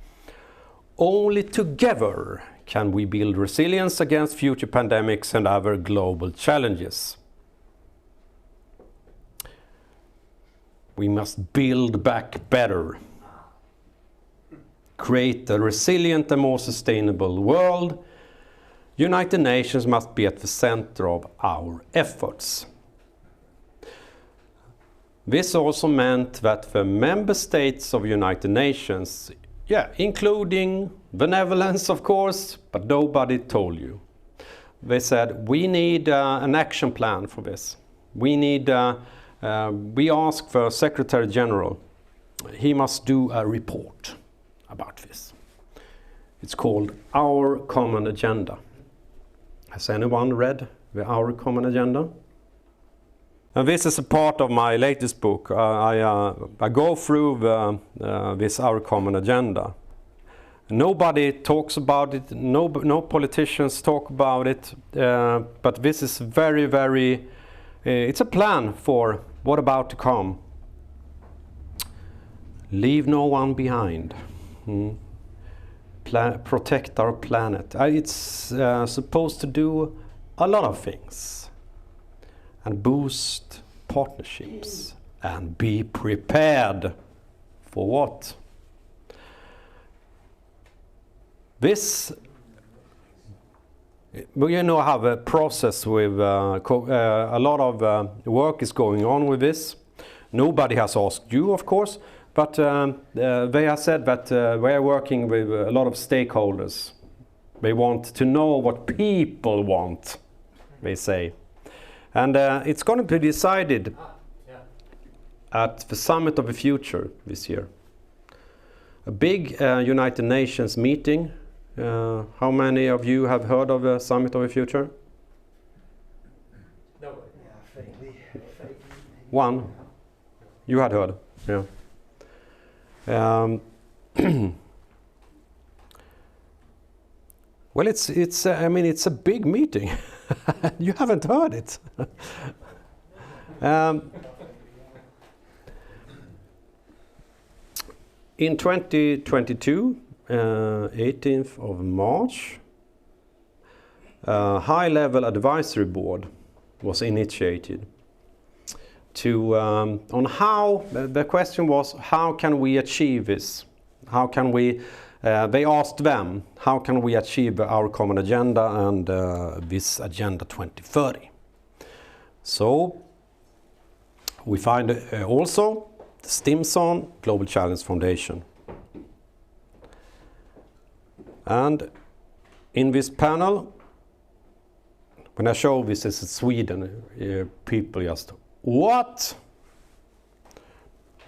Only together can we build resilience against future pandemics and other global challenges. We must build back better. Create a resilient and more sustainable world. United Nations must be at the center of our efforts. This also meant that the member states of United Nations, including the Netherlands of course, but nobody told you. They said, we need an action plan for this. We asked for Secretary General, he must do a report about this. It's called Our Common Agenda. Has anyone read the Our Common Agenda? And this is a part of my latest book. I go through this Our Common Agenda. Nobody talks about it, no politicians talk about it, but this is very, very, it's a plan for what about to come. Leave no one behind. Protect our planet. It's supposed to do a lot of things and boost partnerships and be prepared for what? This, we have a process with a lot of work is going on with this. Nobody has asked you, of course. But they have said that we are working with a lot of stakeholders. They want to know what people want, they say. And it's going to be decided at the Summit of the Future this year. A big United Nations meeting. How many of you have heard of the Summit of the Future? No. Vaguely. One. You had heard, yeah. Well, it's a big meeting. You haven't heard it. In 2022, 18th of March, a high-level advisory board was initiated to on how the question was, how can we achieve this? How can we? They asked them, how can we achieve our common agenda and this Agenda 2030? So we find also the Stimson Global Challenge Foundation, and in this panel, when I show this in Sweden, people just, what?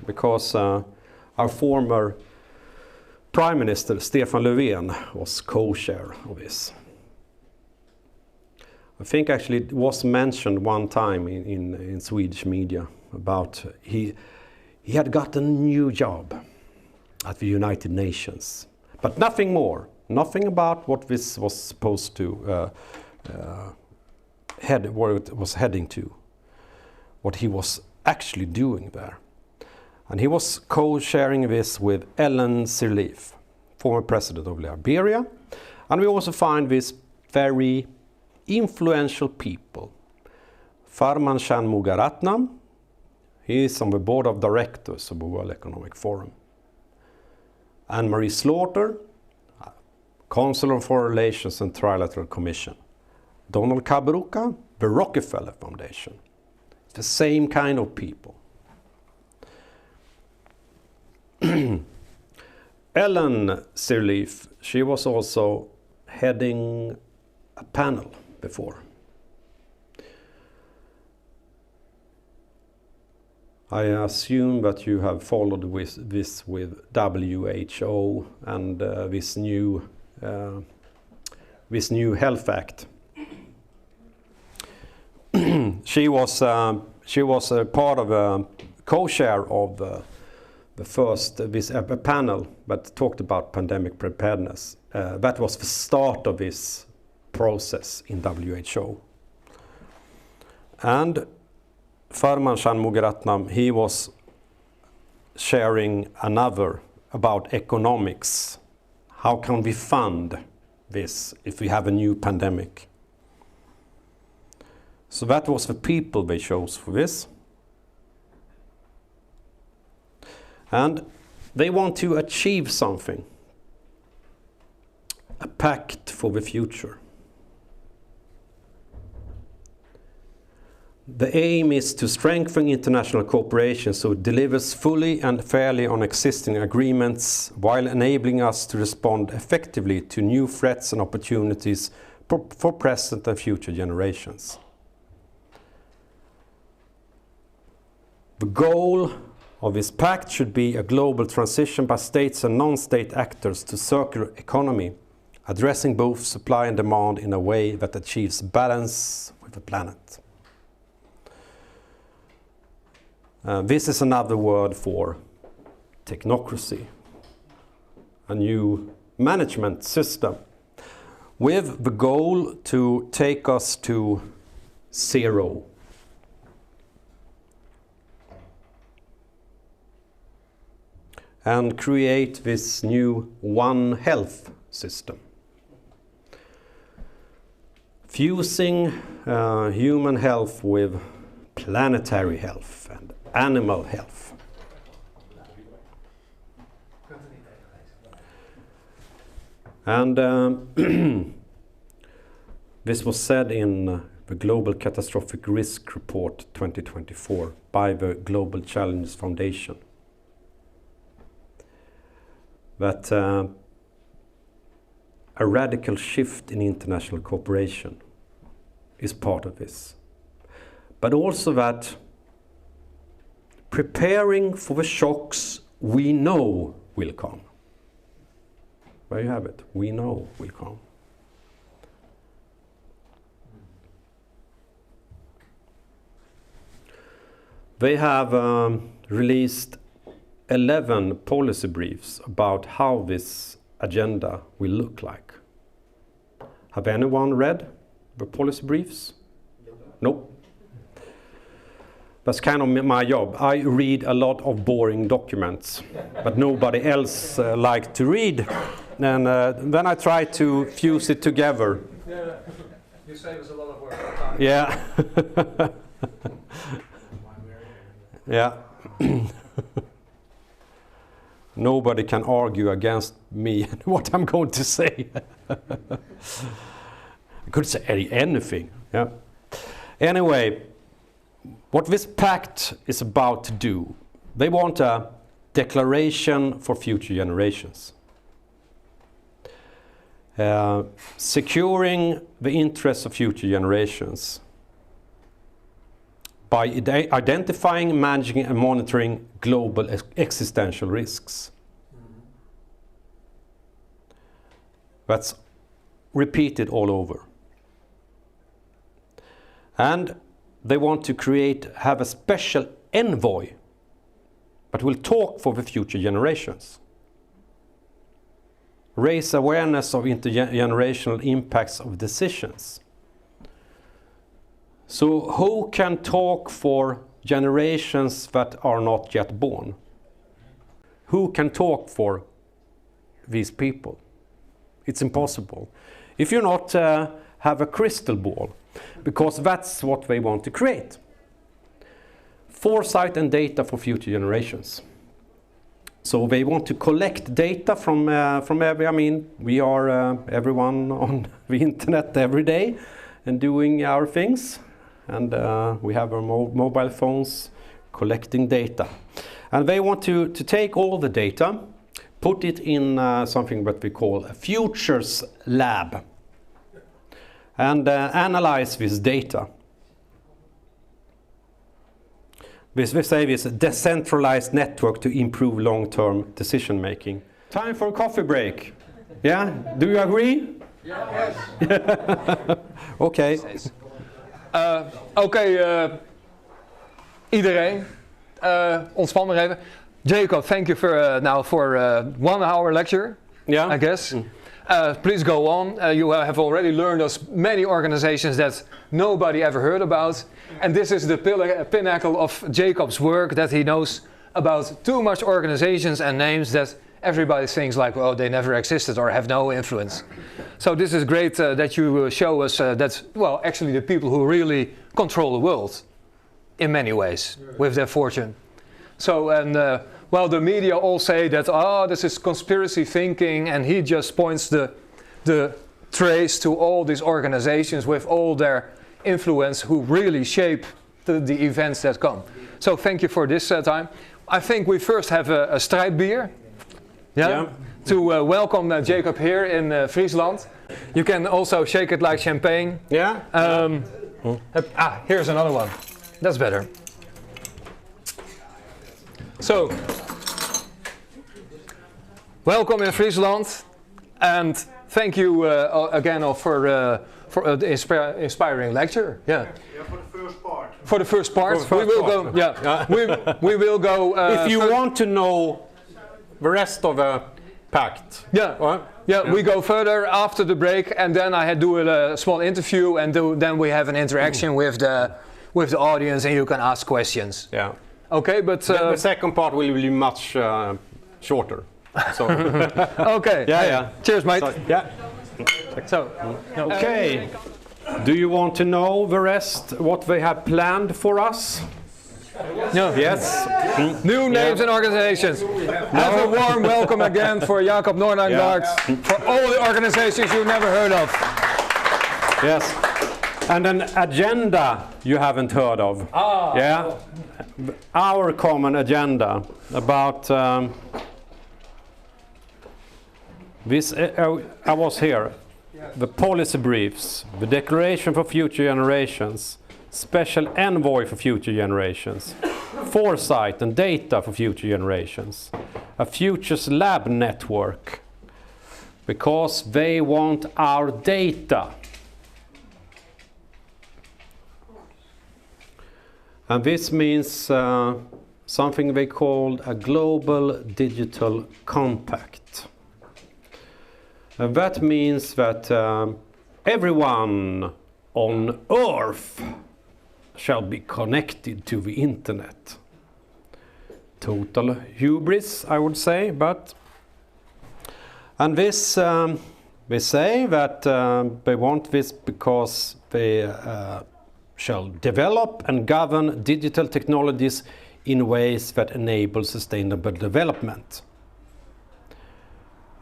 because our former Prime Minister Stefan Löfven was co-chair of this. I think actually it was mentioned one time in Swedish media about he had got a new job at the United Nations, but nothing more, nothing about what this was supposed to where it was heading to, what he was actually doing there. And he was co-sharing this with Ellen Sirleaf, former president of Liberia. And we also find these very influential people. Tharman Shanmugaratnam, he is on the board of directors of the World Economic Forum. Anne-Marie Slaughter, Counselor on Foreign Relations and Trilateral Commission. Donald Kaberuka, the Rockefeller Foundation. It's the same kind of people. Ellen Sirleaf, she was also heading a panel before. I assume that you have followed this with WHO and this new Health Act. She was a part of a co-chair of the first a panel that talked about pandemic preparedness. That was the start of this process in WHO. And Tharman Shanmugaratnam, he was sharing another about economics. How can we fund this if we have a new pandemic? So that was the people they chose for this. And they want to achieve something, a pact for the future. The aim is to strengthen international cooperation so it delivers fully and fairly on existing agreements while enabling us to respond effectively to new threats and opportunities for present and future generations. The goal of this pact should be a global transition by states and non-state actors to circular economy, addressing both supply and demand in a way that achieves balance with the planet. This is another word for technocracy, a new management system with the goal to take us to zero. And create this new One Health system. Fusing human health with planetary health and animal health. And this was said in the Global Catastrophic Risk Report 2024 by the Global Challenges Foundation. That a radical shift in international cooperation is part of this. But also that preparing for the shocks we know will come. There you have it, we know will come. They have released 11 policy briefs about how this agenda will look like. Have anyone read the policy briefs? Nope. That's kind of my job. I read a lot of boring documents, but nobody else likes to read. And then I try to fuse it together. Yeah, you save us a lot of work. Yeah. Yeah. Nobody can argue against me and what I'm going to say. I could say anything. Yeah. Anyway, what this pact is about to do, they want a declaration for future generations. Securing the interests of future generations by identifying, managing and monitoring global existential risks. That's repeated all over. And they want to have a special envoy, but will talk for the future generations. Raise awareness of intergenerational impacts of decisions. So who can talk for generations that are not yet born? Who can talk for these people? It's impossible. If you not have a crystal ball, because that's what they want to create. Foresight and data for future generations. So they want to collect data from every, I mean, we are everyone on the internet every day and doing our things. And we have our mobile phones collecting data. And they want to take all the data, put it in something that we call a futures lab, and analyze this data. We say this decentralized network to improve long-term decision making. Time for a coffee break. Yeah? Do you agree? Yes. Okay. Oké, iedereen, ontspan maar even. Jacob, thank you for 1 hour lecture, Yeah. I guess. Please go on. You have already learned us many organizations that nobody ever heard about. And this is the pinnacle of Jacob's work, that he knows about too much organizations and names that everybody thinks like, well, they never existed or have no influence. So this is great that you show us that, well, actually the people who really control the world in many ways with their fortune. So, and well, the media all say that, oh, this is conspiracy thinking, and he just points the trace to all these organizations with all their influence who really shape the events that come. So thank you for this time. I think we first have a strijdbier. Yeah. To welcome Jacob here in Friesland. You can also shake it like champagne. Yeah. Here's another one. That's better. So, welcome in Friesland, and thank you again for the inspiring lecture. Yeah. For the first part. For the first part, we will go. Yeah. we will go. If you want to know the rest of the pact. Yeah. Yeah, we go further after the break, and then I do a small interview, and then we have an interaction with the audience, and you can ask questions. Yeah. Okay, but the second part will be much shorter. So. Okay. Yeah. Cheers, mate. So, yeah. So. Okay. Do you want to know the rest? What they have planned for us? No. Yes. New names and organizations. Have a warm welcome again for Jacob Nordangård, for all the organizations you've never heard of. Yes. And an agenda you haven't heard of. Yeah. Our common agenda about this. I was here. The policy briefs, the declaration for future generations, special envoy for future generations, foresight and data for future generations, a futures lab network, because they want our data. And this means something they call a global digital compact. And that means that everyone on Earth shall be connected to the internet. Total hubris, I would say, but... And this, they say that they want this because they shall develop and govern digital technologies in ways that enable sustainable development.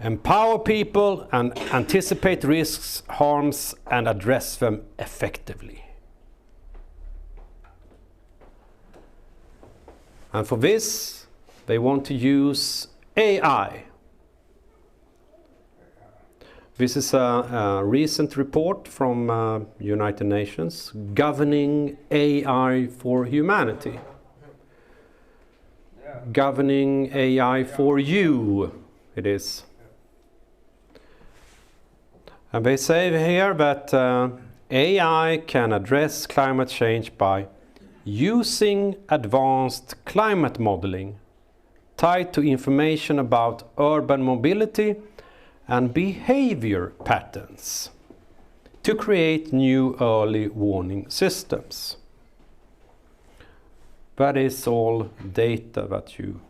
Empower people and anticipate risks, harms, and address them effectively. And for this, they want to use AI. This is a recent report from United Nations, Governing AI for Humanity. Governing AI for you, it is. And they say here that AI can address climate change by using advanced climate modeling tied to information about urban mobility and behavior patterns to create new early warning systems. That is all data that you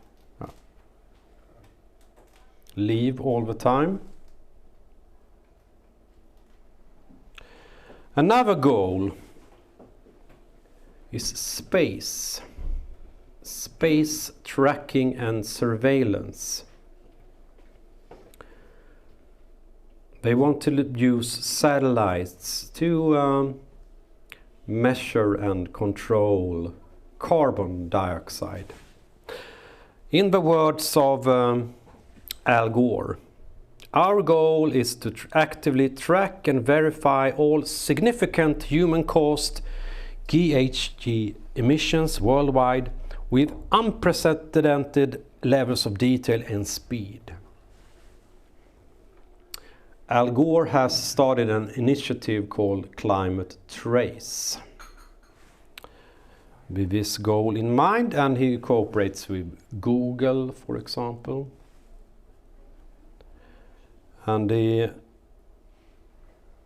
leave all the time. Another goal is space. Space tracking and surveillance. They want to use satellites to measure and control carbon dioxide. In the words of Al Gore, our goal is to actively track and verify all significant human-caused GHG emissions worldwide with unprecedented levels of detail and speed. Al Gore has started an initiative called Climate Trace with this goal in mind, and he cooperates with Google, for example. And in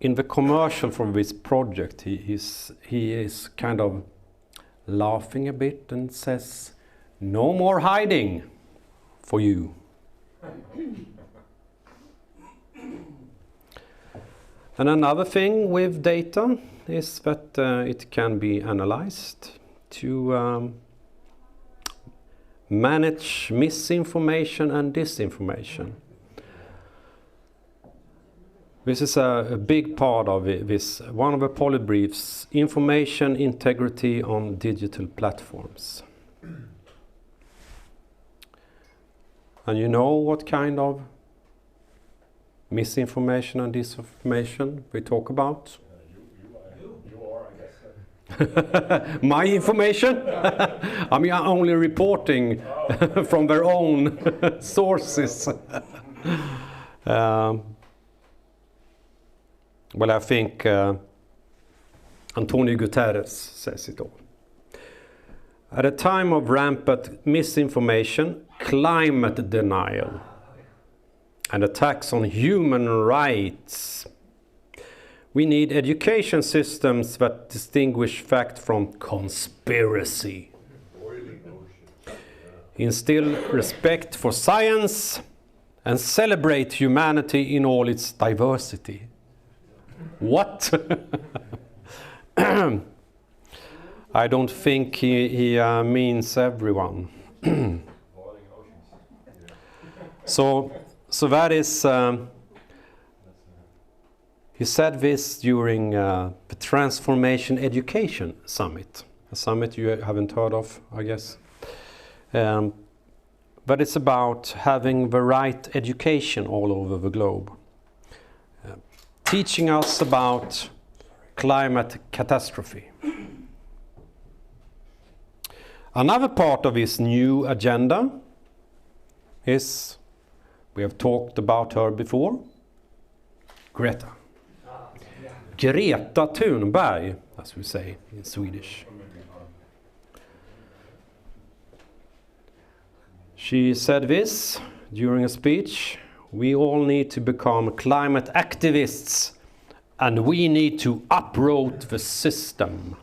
the commercial for this project, he is kind of laughing a bit and says, "No more hiding for you." And another thing with data is that it can be analyzed to manage misinformation and disinformation. This is a big part of this, one of the polybriefs, information integrity on digital platforms. And you know what kind of misinformation and disinformation we talk about? You are, I guess. My information? I mean, I'm only reporting from their own sources. Well, I think Antonio Guterres says it all. At a time of rampant misinformation, climate denial, and attacks on human rights, we need education systems that distinguish fact from conspiracy, instill respect for science, and celebrate humanity in all its diversity. What? I don't think he means everyone. So that is, he said this during the Transformation Education Summit, a summit you haven't heard of, I guess. But it's about having the right education all over the globe. Teaching us about climate catastrophe. Another part of this new agenda is, we have talked about her before, Greta. Greta Thunberg, as we say in Swedish. She said this during a speech: "We all need to become climate activists, and we need to uproot the system."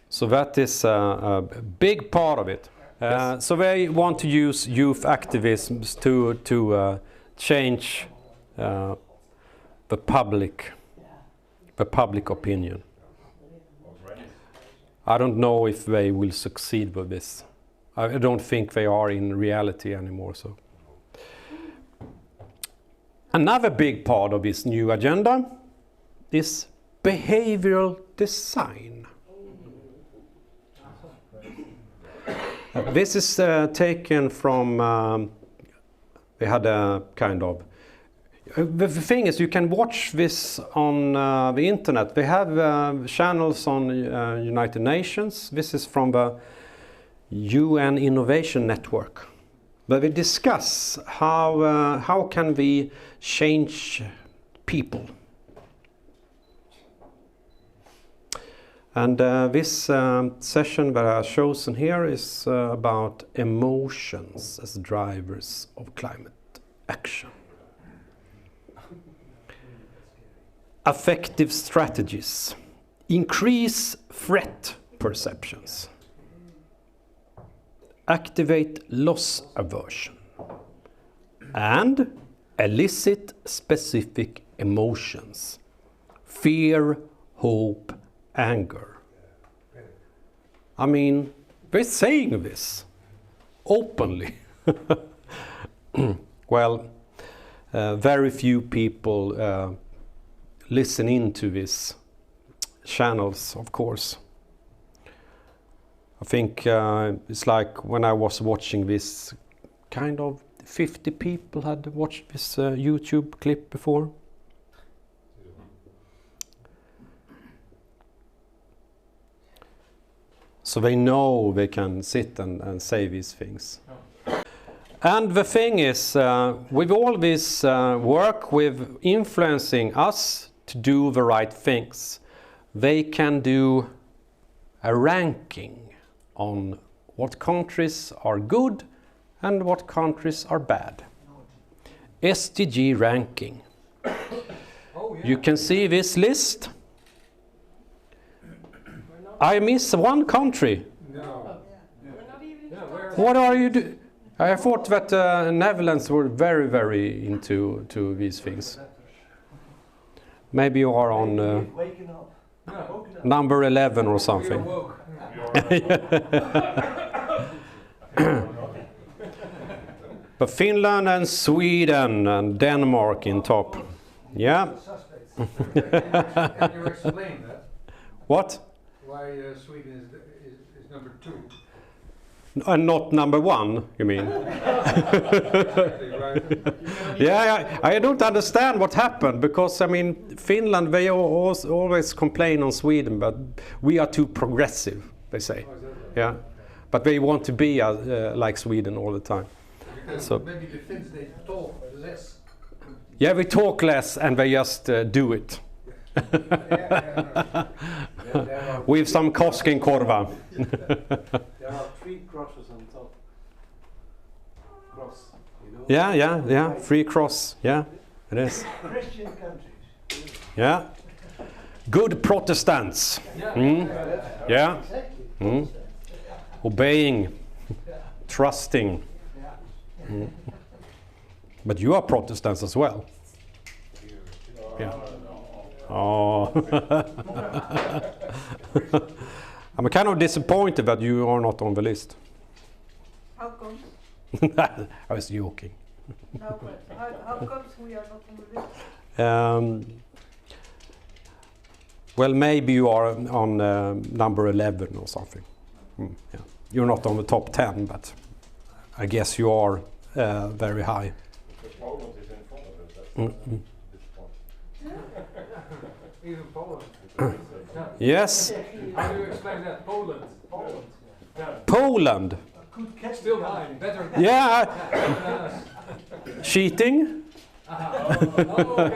So that is a big part of it. So they want to use youth activism to change the public opinion. I don't know if they will succeed with this. I don't think they are in reality anymore. So another big part of this new agenda is behavioral design. This is taken from, we had a kind of, the thing is you can watch this on the internet. They have channels on United Nations. This is from the UN Innovation Network. But we discuss how can we change people. And this session that I've chosen here is about emotions as drivers of climate action. Affective strategies increase threat perceptions, activate loss aversion, and elicit specific emotions: fear, hope, anger. I mean, they're saying this openly. Well, very few people listen in to these channels, of course. I think it's like when I was watching this, kind of 50 people had watched this YouTube clip before. So they know they can sit and say these things. And the thing is, with all this work with influencing us to do the right things, they can do a ranking on what countries are good and what countries are bad. SDG ranking. You can see this list. I miss one country. No. What are you doing? I thought that Netherlands were very, very into these things. Maybe you are on Waking up. No. number 11 or You're something. woke. But Finland and Sweden and Denmark in top. Yeah. Can you explain that? What? Why Sweden is number 2? And not number 1, you mean? Exactly, right? Yeah, I don't understand what happened, because I mean Finland, they always complain on Sweden, but we are too progressive, they say. Oh, is that right? Yeah, but they want to be like Sweden all the time. Because So- maybe the Finns, they talk less. Yeah, we talk less and they just do it. With some Koskenkorva. There are 3 crosses on top. Cross, you know? Yeah, 3 cross. Yeah, it is. Christian countries. Yeah, good Protestants. Mm. Yeah, Exactly. obeying, trusting. Mm. But you are Protestants as well. Yeah. Oh. I'm kind of disappointed that you are not on the list. How comes? I was joking. No, but how comes we are not on the list? Well, maybe you are on number 11 or something. Yeah. You're not on the top 10, but I guess you are very high. Poland is in front of us. That's Even Poland. Yes, How do you explain that? Poland. Yeah. Poland. Good catch. Still high. Better. Yeah, than us. cheating. Okay.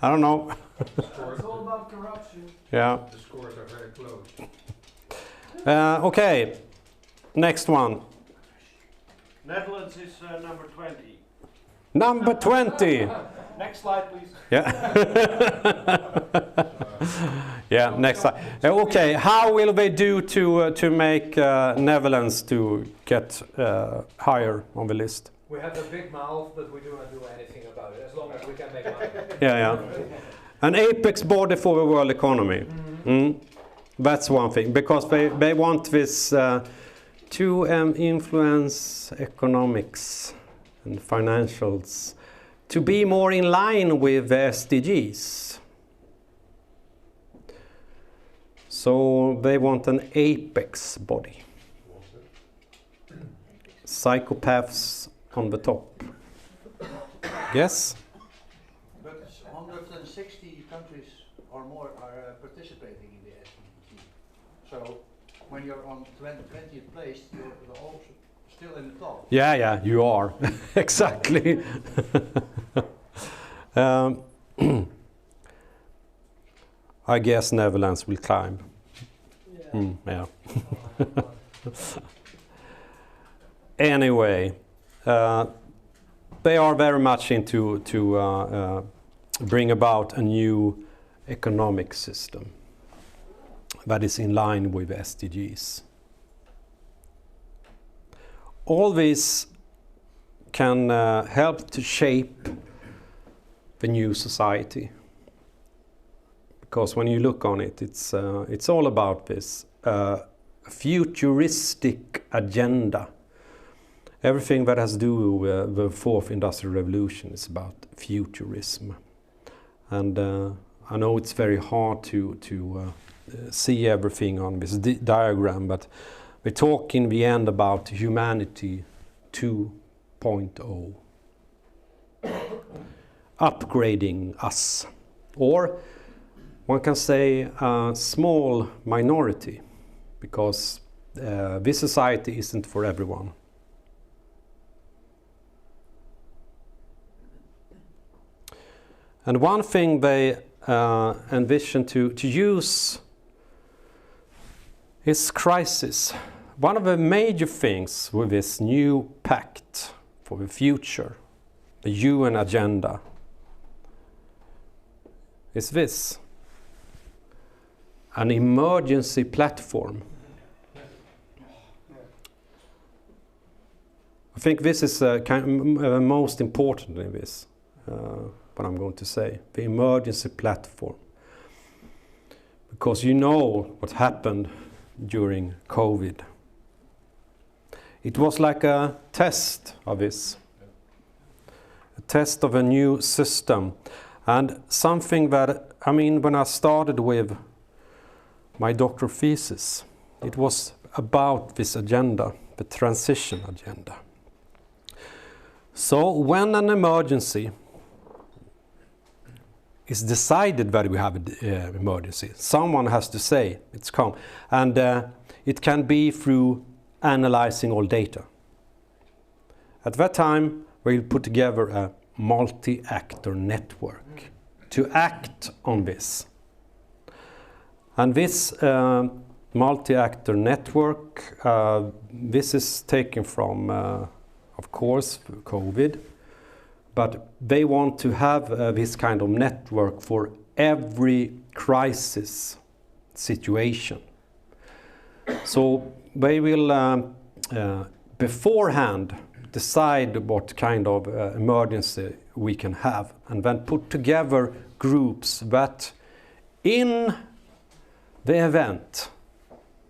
I don't know. It's all about corruption. Yeah. The scores are very close. Okay. Next one. Netherlands is number 20. Number 20. Next slide, please. Yeah. Yeah. Next slide. Okay. How will they do to make Netherlands to get higher on the list? We have a big mouth, but we do not do anything about it, as long as we can make money. Yeah. An apex body for the world economy. That's one thing, because they want this to influence economics and financials to be more in line with the SDGs. So they want an apex body. psychopaths on the top. Yes? But 160 countries or more are participating in the SDG. So when you're on 20th place, you're also still in the top. Yeah, you are. Exactly. I guess Netherlands will climb. Yeah. Anyway, they are very much into bring about a new economic system that is in line with SDGs. All this can help to shape the new society. Because when you look on it, it's all about this futuristic agenda. Everything that has to do with the fourth industrial revolution is about futurism. And I know it's very hard to see everything on this diagram, but we talk in the end about humanity 2.0. Upgrading us. Or one can say a small minority, because this society isn't for everyone. And one thing they envision to use is crisis. One of the major things with this new pact for the future, the UN agenda, is this: an emergency platform. I think this is most important in this, what I'm going to say, the emergency platform. Because you know what happened during COVID. It was like a test of this, a test of a new system. And something that, I mean, when I started with my doctoral thesis, it was about this agenda, the transition agenda. So when an emergency is decided that we have an emergency, someone has to say it's come. And it can be through analyzing all data. At that time, we put together a multi-actor network to act on this. And this multi-actor network, this is taken from, of course, COVID, but they want to have this kind of network for every crisis situation. So they will beforehand decide what kind of emergency we can have, and then put together groups that in the event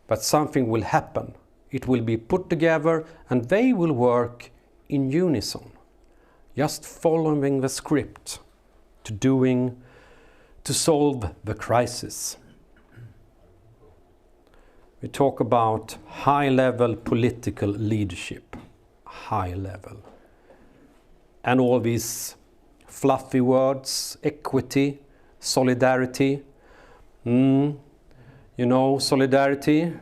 that something will happen, it will be put together and they will work in unison, just following the script to solve the crisis. We talk about high-level political leadership, high level. And all these fluffy words, equity, solidarity. You know, solidarity,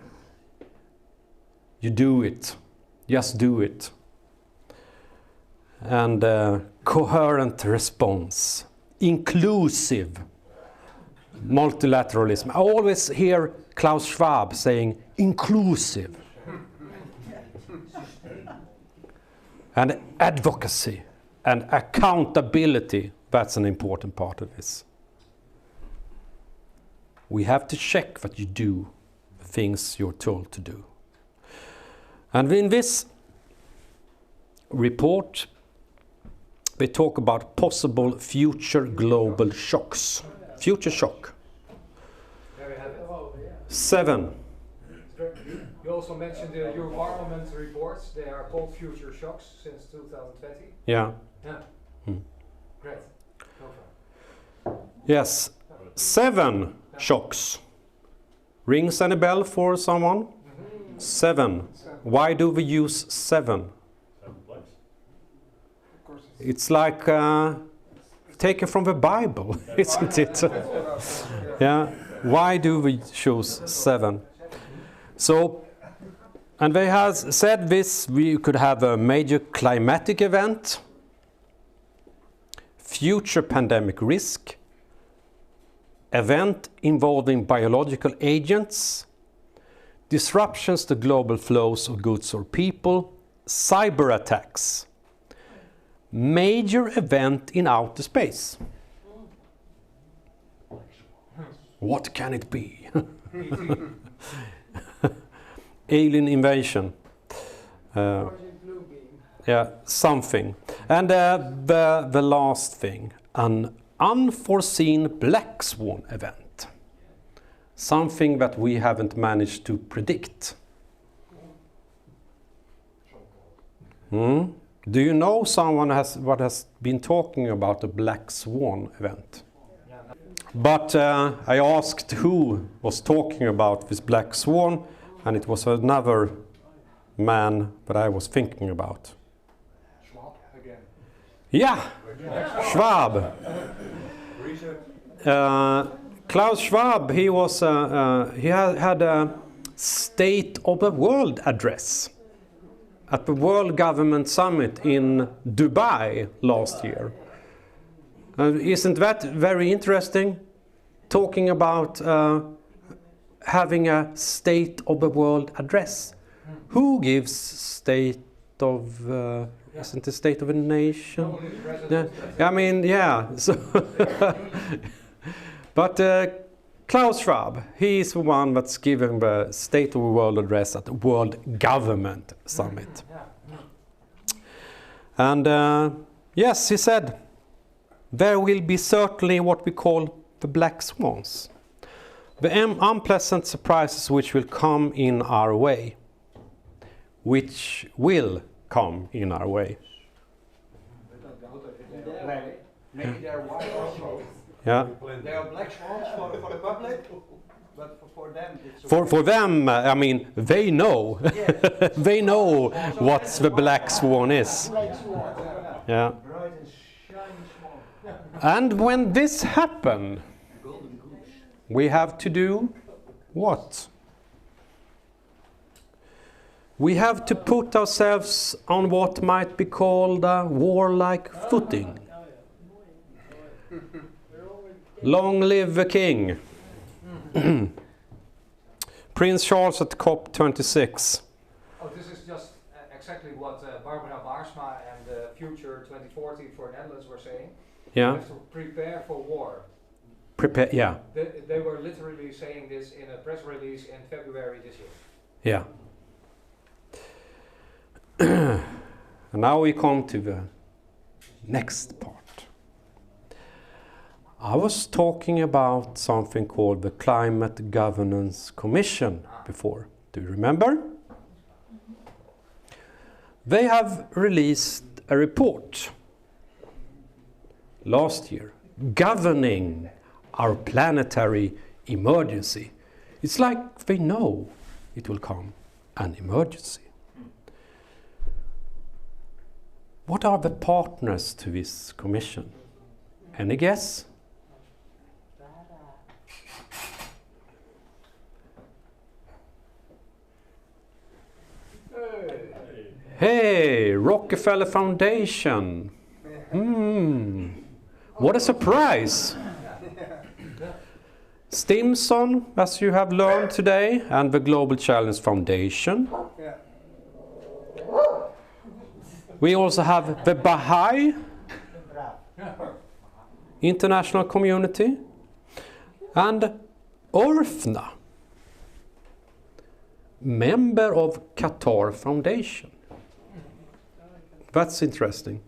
you do it, just do it. And coherent response, inclusive multilateralism. I always hear Klaus Schwab saying inclusive. And advocacy and accountability, that's an important part of this. We have to check that you do things you're told to do. And in this report, we talk about possible future global shocks. Future shock. There we have it. 7. You also mentioned the Europarlament reports. They are called future shocks since 2020. Yeah. Yeah. Great. Go for it. Yes. 7 shocks. Rings any bell for someone? 7. Why do we use 7? It's like taken from the Bible, isn't it? Yeah. Why do we choose 7? So, and they have said this: we could have a major climatic event, future pandemic risk, event involving biological agents, disruptions to global flows of goods or people, cyber attacks, major event in outer space. What can it be? Alien invasion. Yeah, something. And the last thing, an unforeseen black swan event. Something that we haven't managed to predict. Do you know someone what has been talking about a black swan event? But I asked who was talking about this black swan, and it was another man that I was thinking about. Schwab again. Yeah, Schwab. Klaus Schwab, he was he had a State of the World address at the World Government Summit in Dubai last year. Isn't that very interesting? Talking about having a State of the World address. Who gives State of... isn't it State of a Nation? Yeah. I mean, yeah. So but Klaus Schwab, he is the one that's giving the State of the World address at the World Government Summit. And yes, he said, there will be certainly what we call the black swans. The unpleasant surprises which will come in our way. Which will come in our way. Maybe they're white also. Yeah. They are black swans for the public, but for them it's... For them, I mean, they know. Yes. They know what the black swan is. Yeah. Bright and shiny swan. And when this happens, we have to do what? We have to put ourselves on what might be called a warlike footing. Long live the king. Prince Charles at COP26. Oh, this is just exactly what Barbara Baarsma and Future 2040 for Netherlands were saying. Yeah. We have to prepare for war. Prepare, yeah. They were literally saying this in a press release in February this year. Yeah. And now we come to the next part. I was talking about something called the Climate Governance Commission before. Do you remember? They have released a report last year governing our planetary emergency. It's like they know it will come, an emergency. What are the partners to this commission? Any guess? Hey, Rockefeller Foundation. What a surprise. Stimson, as you have learned today, and the Global Challenge Foundation. We also have the Baha'i International Community and ORFNA, member of Qatar Foundation. That's interesting.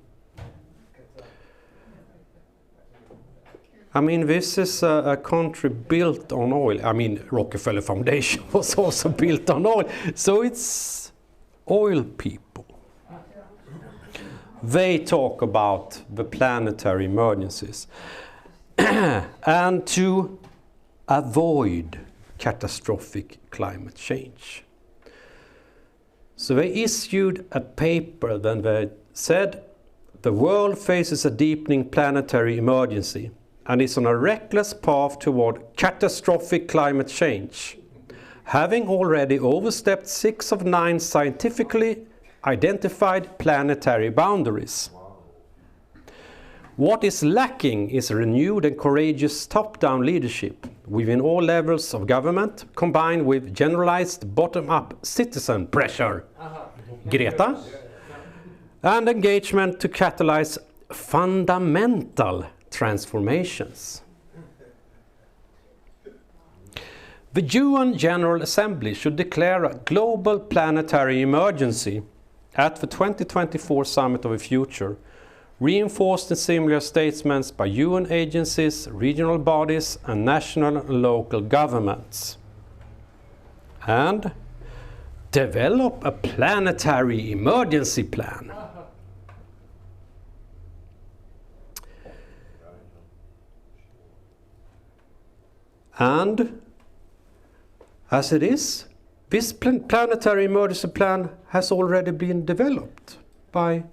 I mean, this is a country built on oil. I mean, Rockefeller Foundation was also built on oil. So it's oil people. They talk about the planetary emergencies and to avoid catastrophic climate change. So they issued a paper, then they said, the world faces a deepening planetary emergency and is on a reckless path toward catastrophic climate change, having already overstepped 6 of 9 scientifically identified planetary boundaries. What is lacking is renewed and courageous top-down leadership within all levels of government, combined with generalized bottom-up citizen pressure, Greta, and engagement to catalyze fundamental transformations. The UN General Assembly should declare a global planetary emergency at the 2024 Summit of the Future, reinforced in similar statements by UN agencies, regional bodies and national and local governments. And develop a planetary emergency plan. And as it is, this planetary emergency plan has already been developed by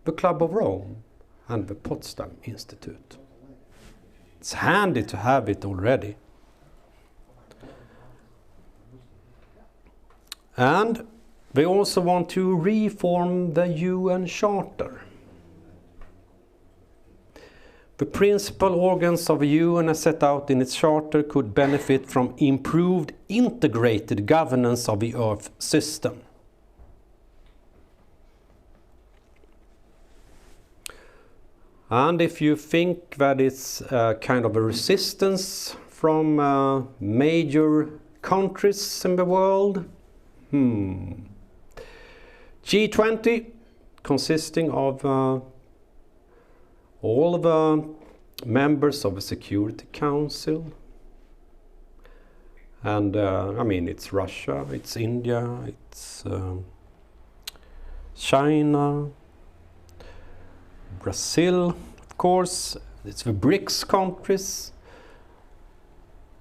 the Club of Rome and the Potsdam Institute. It's handy to have it already. And they also want to reform the UN Charter. The principal organs of the UN as set out in its charter could benefit from improved integrated governance of the Earth system. And if you think that it's kind of a resistance from major countries in the world, G20, consisting of all the members of the Security Council, and I mean it's Russia, it's India, it's China, Brazil, of course, it's the BRICS countries.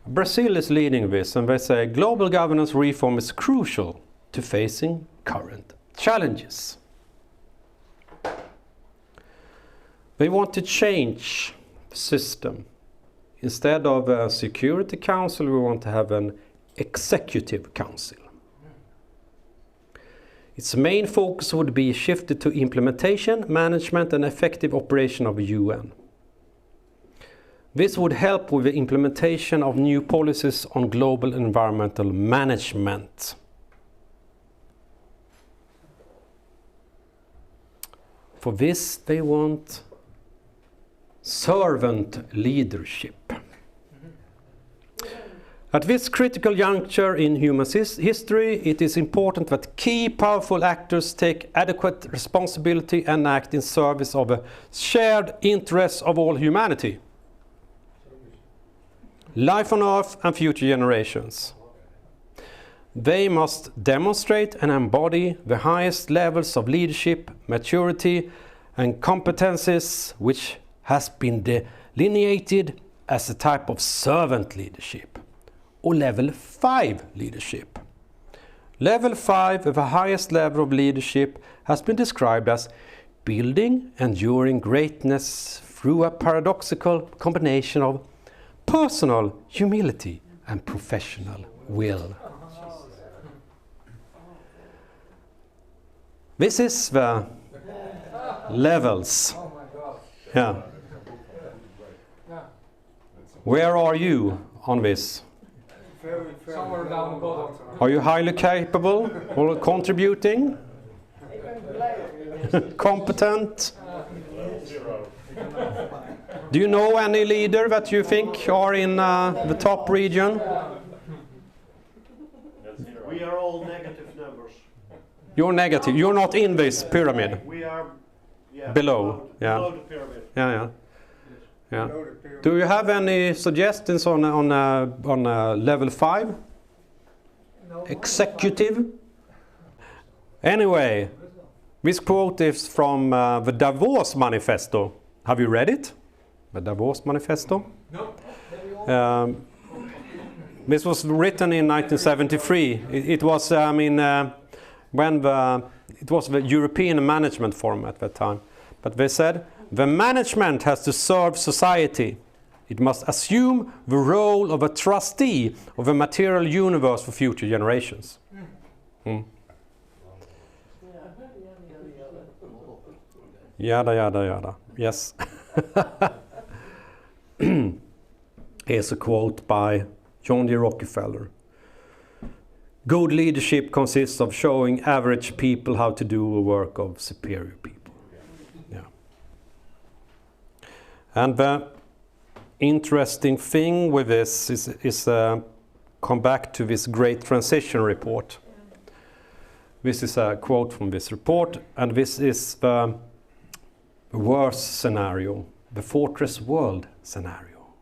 Brazil is leading this, and they say global governance reform is crucial to facing current challenges. They want to change the system. Instead of a Security Council, we want to have an Executive Council. Its main focus would be shifted to implementation, management and effective operation of the UN. This would help with the implementation of new policies on global environmental management. For this, they want servant leadership. At this critical juncture in human history, it is important that key powerful actors take adequate responsibility and act in service of the shared interests of all humanity, life on Earth and future generations. They must demonstrate and embody the highest levels of leadership, maturity and competences which has been delineated as a type of servant leadership, or level 5 leadership. Level 5, the highest level of leadership, has been described as building enduring greatness through a paradoxical combination of personal humility and professional will. This is the levels. Yeah. Where are you on this? Somewhere down the bottom. Are you highly capable or contributing? Competent? Do you know any leader that you think are in the top region? We are all negative numbers. You're negative. You're not in this pyramid. We are below. Yeah. Below the pyramid. Yeah. Yeah. Do you have any suggestions on level 5? No. Executive? Anyway, this quote is from the Davos Manifesto. Have you read it? The Davos Manifesto? No. This was written in 1973. It was, when it was the European Management Forum at that time. But they said, the management has to serve society. It must assume the role of a trustee of the material universe for future generations. Yada, yada, yada. Yes. Here's a quote by John D. Rockefeller. Good leadership consists of showing average people how to do the work of superior people. Yeah. And the interesting thing with this is come back to this great transition report. This is a quote from this report, and this is the worst scenario, the fortress world scenario.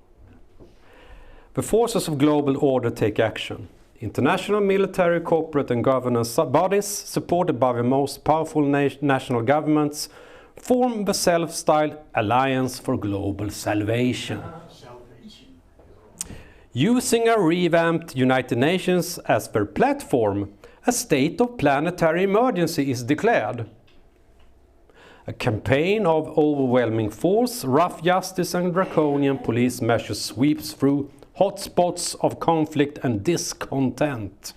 The forces of global order take action. International, military, corporate and governance bodies, supported by the most powerful national governments, form the self-styled Alliance for Global Salvation. Using a revamped United Nations as their platform, a state of planetary emergency is declared. A campaign of overwhelming force, rough justice and draconian police measures sweeps through hotspots of conflict and discontent.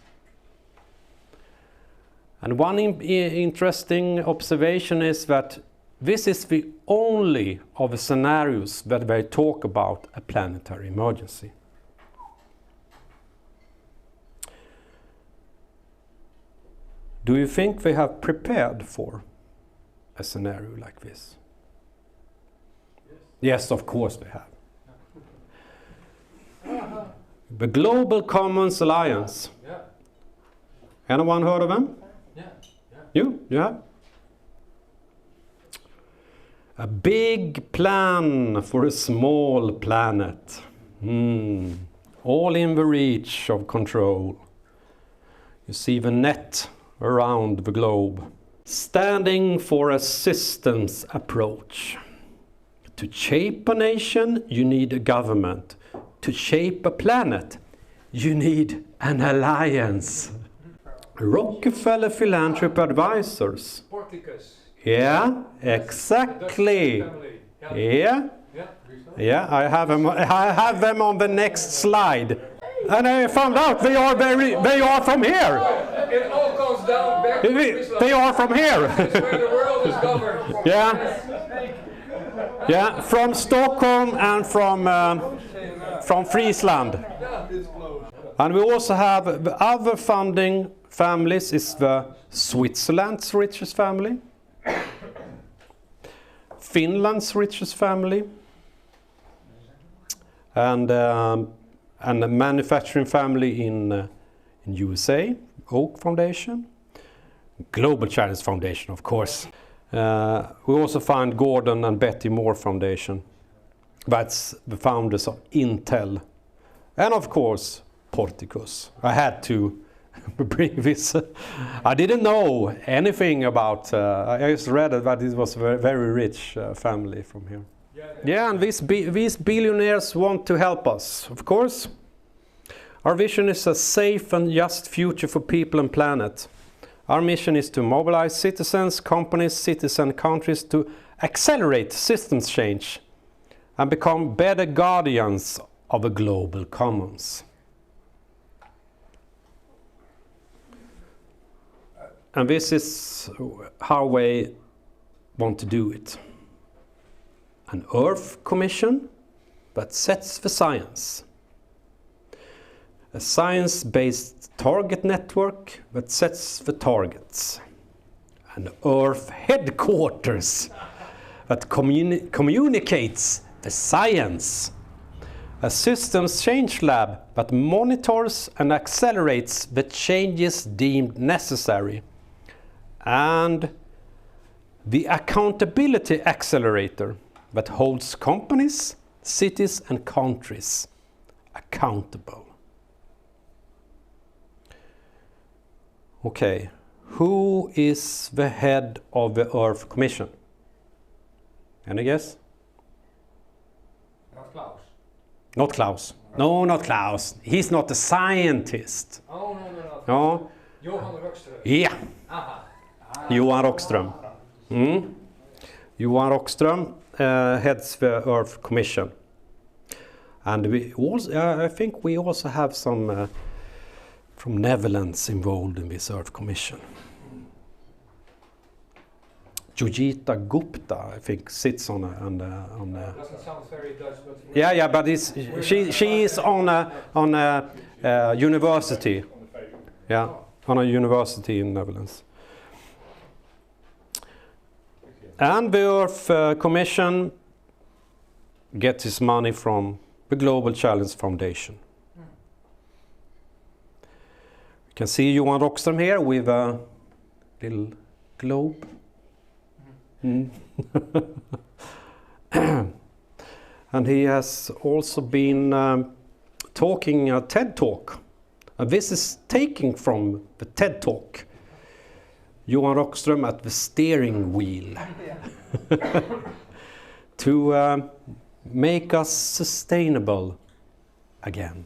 And one interesting observation is that this is the only of the scenarios that they talk about a planetary emergency. Do you think they have prepared for a scenario like this? Yes, of course they have. The Global Commons Alliance. Yeah. Anyone heard of them? Yeah. You have? A big plan for a small planet. All in the reach of control. You see the net around the globe. Standing for a systems approach. To shape a nation, you need a government. To shape a planet, you need an alliance. Rockefeller Philanthropy Advisors. Porticus. Yeah, exactly. Yeah, I have them on the next slide. And I found out they are from here. It all comes down back to Friesland. They are from here. It's where the world is governed. Yeah, from Stockholm and from Friesland. And we also have the other founding families is the Switzerland's richest family, Finland's richest family, and a manufacturing family in USA, Oak Foundation, Global Chinese Foundation, of course. We also find Gordon and Betty Moore Foundation. That's the founders of Intel. And of course, Porticus. I had to bring this. I didn't know anything about, I just read that it was a very, very rich family from here. Yeah, and these billionaires want to help us, of course. Our vision is a safe and just future for people and planet. Our mission is to mobilize citizens, companies, cities and countries to accelerate systems change and become better guardians of the global commons. And this is how we want to do it. An Earth Commission that sets the science. A science-based target network that sets the targets. An Earth headquarters that communicates the science. A systems change lab that monitors and accelerates the changes deemed necessary. And the accountability accelerator that holds companies, cities and countries accountable. Okay, who is the head of the Earth Commission? Any guess? Not Klaus. Not Klaus. No, not Klaus. He's not a scientist. Oh, no. No. Johan Rockström. Yeah. Aha. Johan Rockström. Johan Rockström heads the Earth Commission. And we also, I think we also have some from Netherlands involved in this Earth Commission. Jujita Gupta, I think, sits on a Doesn't sound very Dutch, but yeah, but she is on a university. Yeah, on a university in Netherlands. And the Earth Commission gets its money from the Global Challenge Foundation. You can see Johan Rockström here with a little globe. And he has also been talking a TED Talk. This is taken from the TED Talk. Johan Rockström at the steering wheel. To make us sustainable again.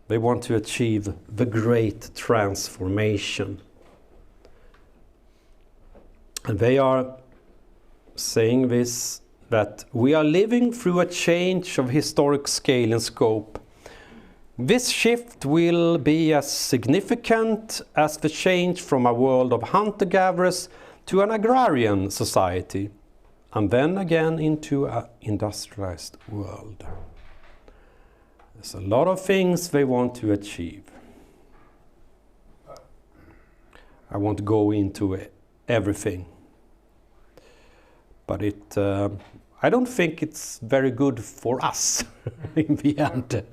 They want to achieve the great transformation. And they are saying this, that we are living through a change of historic scale and scope. This shift will be as significant as the change from a world of hunter-gatherers to an agrarian society, and then again into an industrialized world. There's a lot of things they want to achieve. I won't go into everything. But I don't think it's very good for us in the end.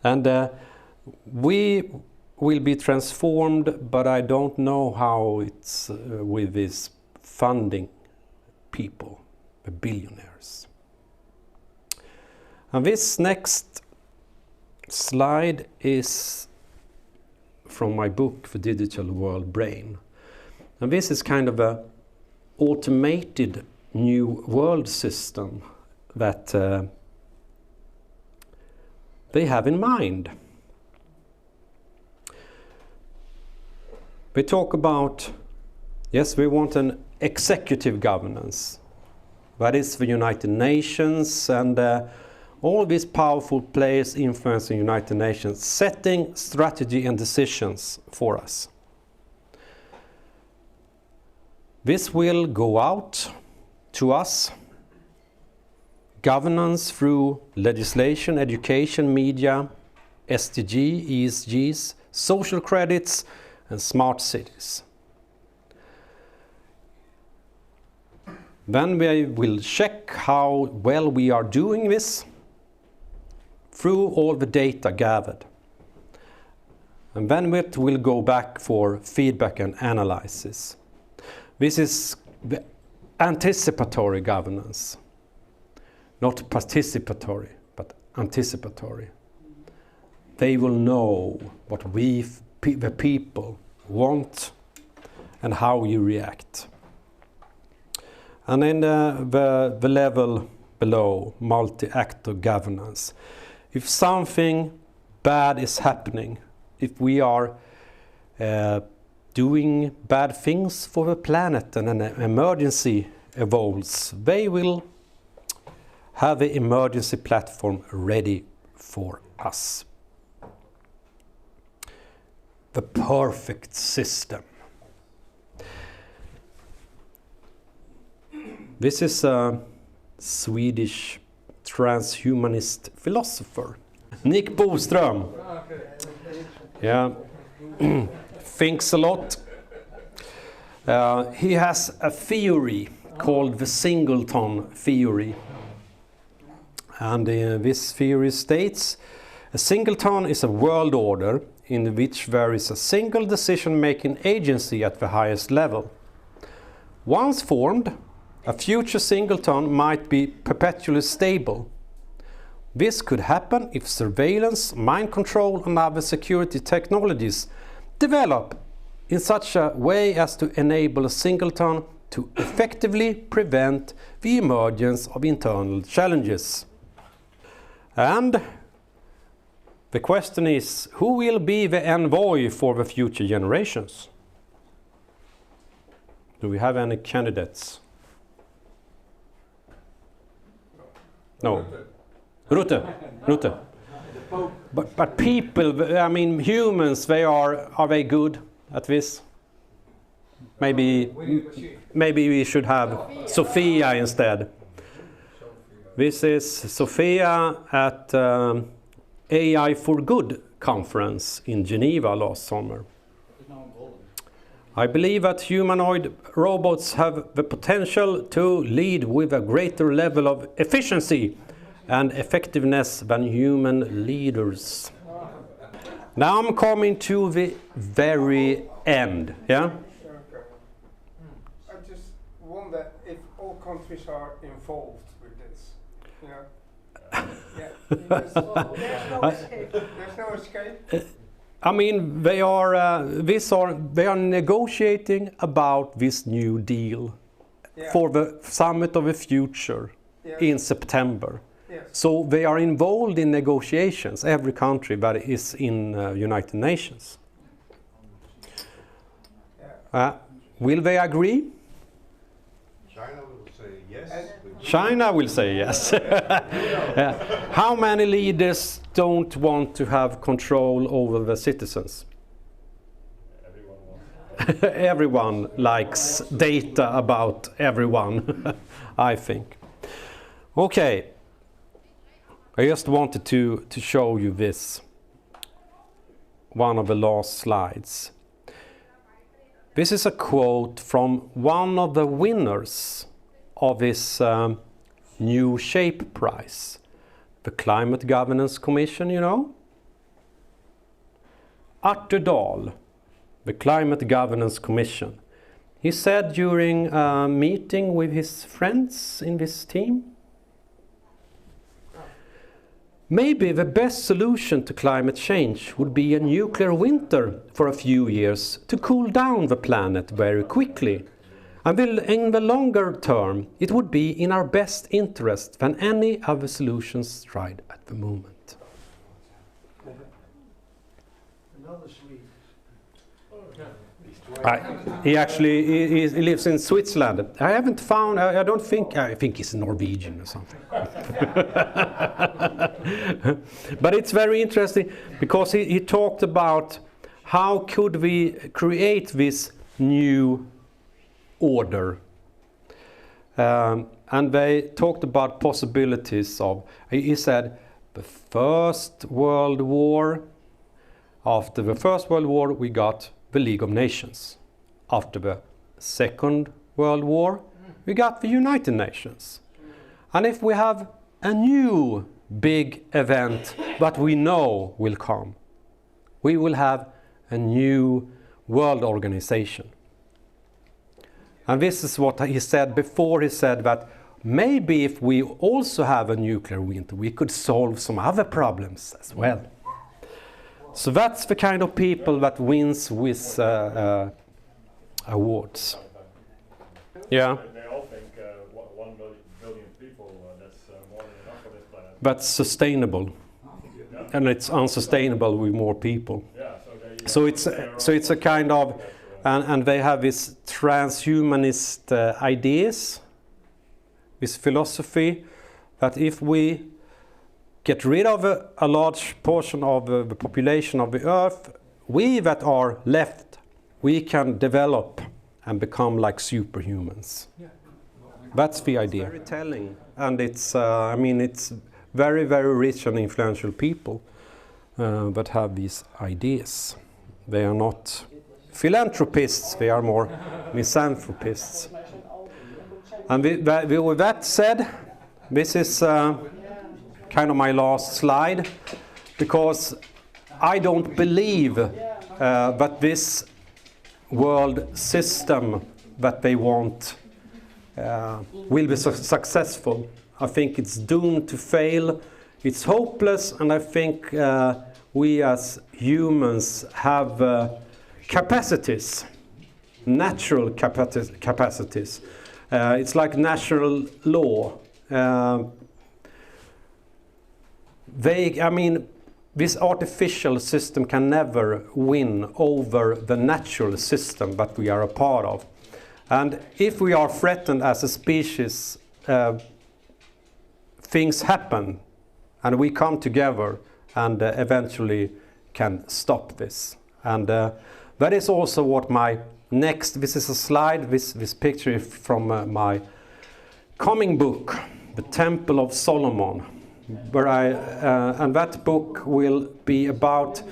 And we will be transformed, but I don't know how it's with this funding people, the billionaires. And this next slide is from my book, The Digital World Brain. And this is kind of a automated new world system that they have in mind. We talk about, yes, we want an executive governance. That is the United Nations and all these powerful players influencing the United Nations, setting strategy and decisions for us. This will go out to us, governance through legislation, education, media, SDG, ESGs, social credits, and smart cities. Then we will check how well we are doing this through all the data gathered. And then it will go back for feedback and analysis. This is the anticipatory governance, not participatory, but anticipatory. They will know what we, the people, want and how you react. And then the level below, multi-actor governance. If something bad is happening, if we are doing bad things for the planet and an emergency evolves, they will have an emergency platform ready for us. The perfect system. This is a Swedish transhumanist philosopher, Nick Boström. Yeah. Thinks a lot. He has a theory called the singleton theory. And this theory states, a singleton is a world order in which there is a single decision-making agency at the highest level. Once formed, a future singleton might be perpetually stable. This could happen if surveillance, mind control and other security technologies develop in such a way as to enable a singleton to effectively prevent the emergence of internal challenges. And the question is, who will be the envoy for the future generations? Do we have any candidates? No. Rutte. But people, I mean humans, are they good at this? Maybe we should have Sophia instead. This is Sophia at AI for Good conference in Geneva last summer. I believe that humanoid robots have the potential to lead with a greater level of efficiency and effectiveness than human leaders. Now I'm coming to the very end. Yeah? I just wonder if all countries are involved with this. You know? There's no escape. There's no escape. I mean, they are negotiating about this new deal for the Summit of the Future in September. Yes. So they are involved in negotiations, every country that is in United Nations. Will they agree? China will say yes. China will say yes. How many leaders don't want to have control over the citizens? Everyone wants. Everyone likes data about everyone, I think. Okay. I just wanted to show you this, one of the last slides. This is a quote from one of the winners of this new SHAPE prize, the Climate Governance Commission, you know? Arthur Dahl, the Climate Governance Commission. He said during a meeting with his friends in this team, maybe the best solution to climate change would be a nuclear winter for a few years to cool down the planet very quickly. And in the longer term, it would be in our best interest than any of the solutions tried at the moment. Another Swede. He lives in Switzerland. I haven't found, I think he's Norwegian or something. But it's very interesting because he talked about how could we create this new order. And they talked about possibilities of, he said, the First World War. After the First World War, we got the League of Nations. After the Second World War, we got the United Nations. And if we have a new big event that we know will come, we will have a new world organization. And this is what he said before. He said that maybe if we also have a nuclear winter, we could solve some other problems as well. So that's the kind of people that wins with awards. Yeah. They all think 1 billion people, that's more than enough for this planet. That's sustainable. And it's unsustainable with more people. Yeah, so it's a kind of, and they have this transhumanist ideas, this philosophy that if we get rid of a large portion of the population of the earth, we that are left, we can develop and become like superhumans. Yeah. That's the idea. It's very telling, and it's it's very, very rich and influential people that have these ideas. They are not philanthropists, they are more misanthropists. And with that said, this is kind of my last slide, because I don't believe that this world system that they want will be successful. I think it's doomed to fail. It's hopeless, and I think we as humans have capacities, natural capacities. It's like natural law. This artificial system can never win over the natural system that we are a part of. And if we are threatened as a species, things happen, and we come together and eventually can stop this. And that is also what my next, this is a slide, this picture is from my coming book, The Temple of Solomon, where and that book will be about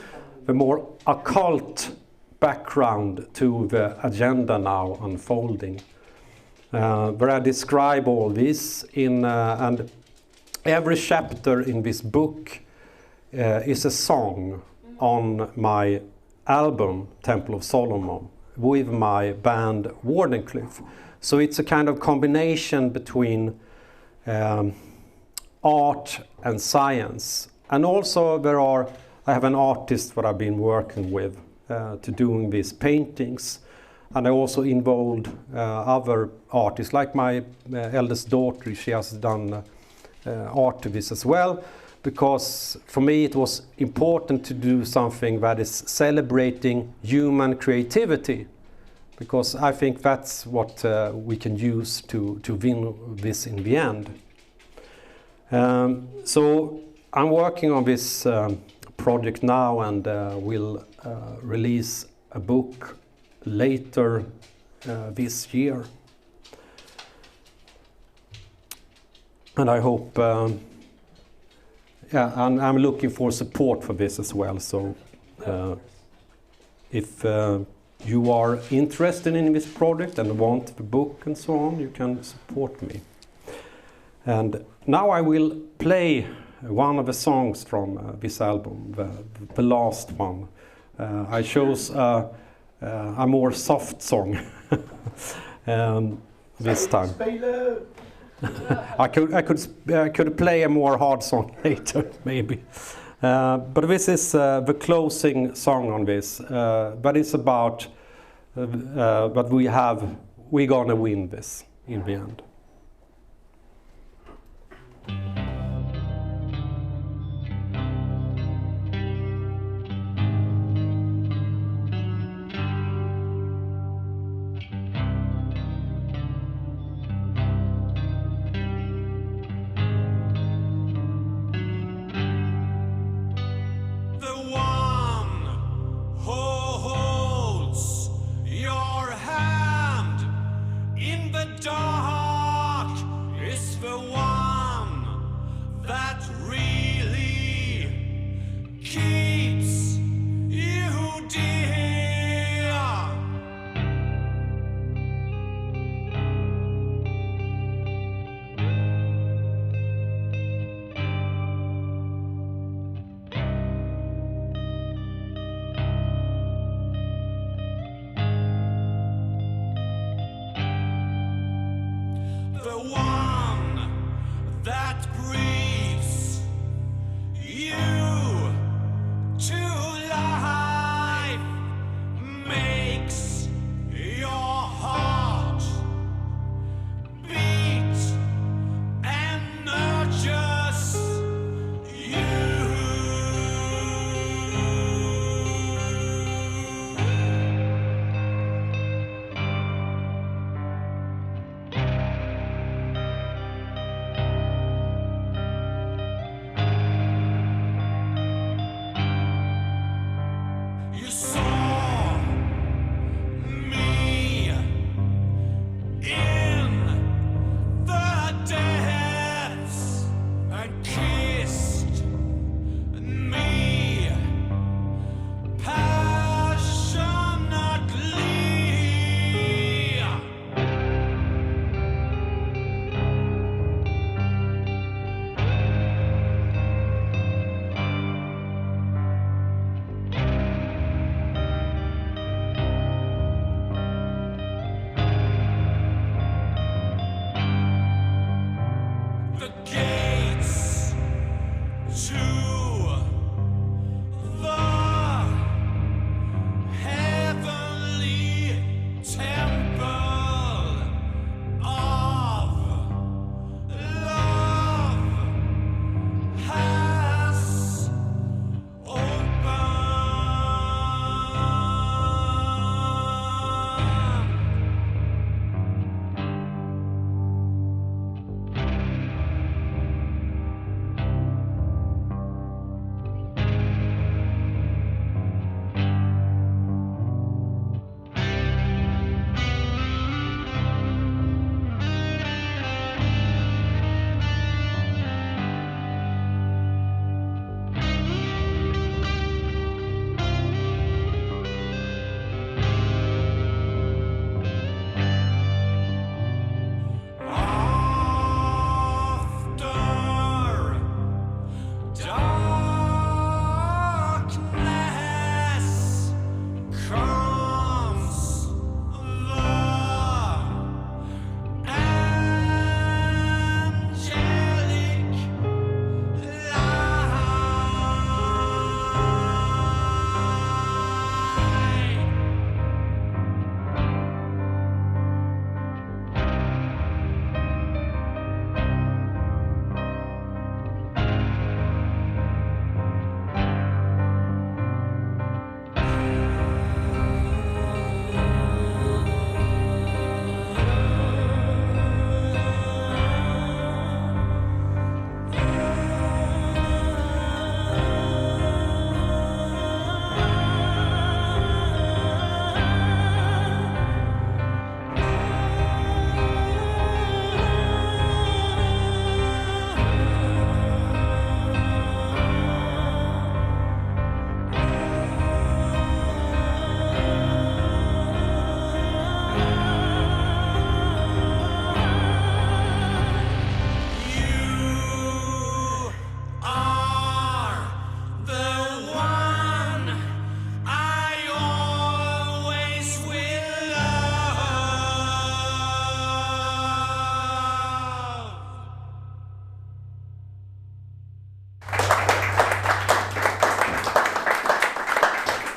the more occult background to the agenda now unfolding, where I describe all this and every chapter in this book is a song on my album Temple of Solomon with my band Wardenclyffe. So it's a kind of combination between art and science. And also I have an artist that I've been working with to doing these paintings. And I also involved other artists, like my eldest daughter. She has done art to this as well, because for me it was important to do something that is celebrating human creativity, because I think that's what we can use to win this in the end. So I'm working on this project now, and will release a book later this year. And I hope, and I'm looking for support for this as well. So if you are interested in this project and want the book and so on, you can support me. And now I will play one of the songs from this album, the last one. I chose a more soft song this time. I could play a more hard song later, maybe. But this is the closing song on this. But it's about but we're gonna win this in the end.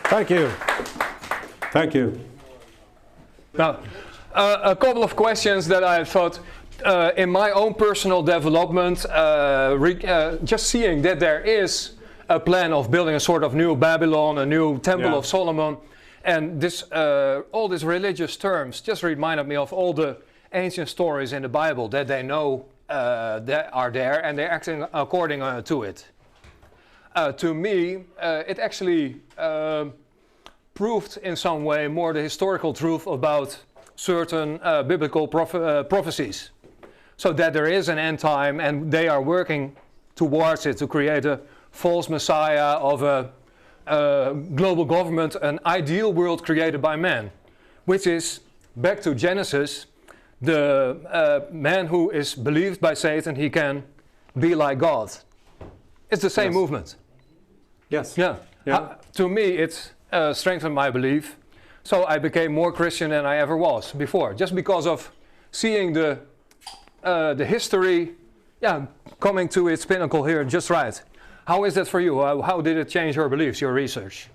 Thank you. Thank you. Now, a couple of questions that I thought in my own personal development, just seeing that there is a plan of building a sort of new Babylon, a new Temple of Solomon, and this all these religious terms just reminded me of all the ancient stories in the Bible that they know that are there, and they're acting according to it. To me, it actually proved in some way more the historical truth about certain biblical prophecies. So that there is an end time and they are working towards it to create a false messiah of a global government, an ideal world created by man, which is, back to Genesis, the man who is believed by Satan, he can be like God. It's the same movement. Yes. Yeah. To me, it's strengthened my belief. So I became more Christian than I ever was before, just because of seeing the history, coming to its pinnacle here just right. How is that for you? How did it change your beliefs, your research?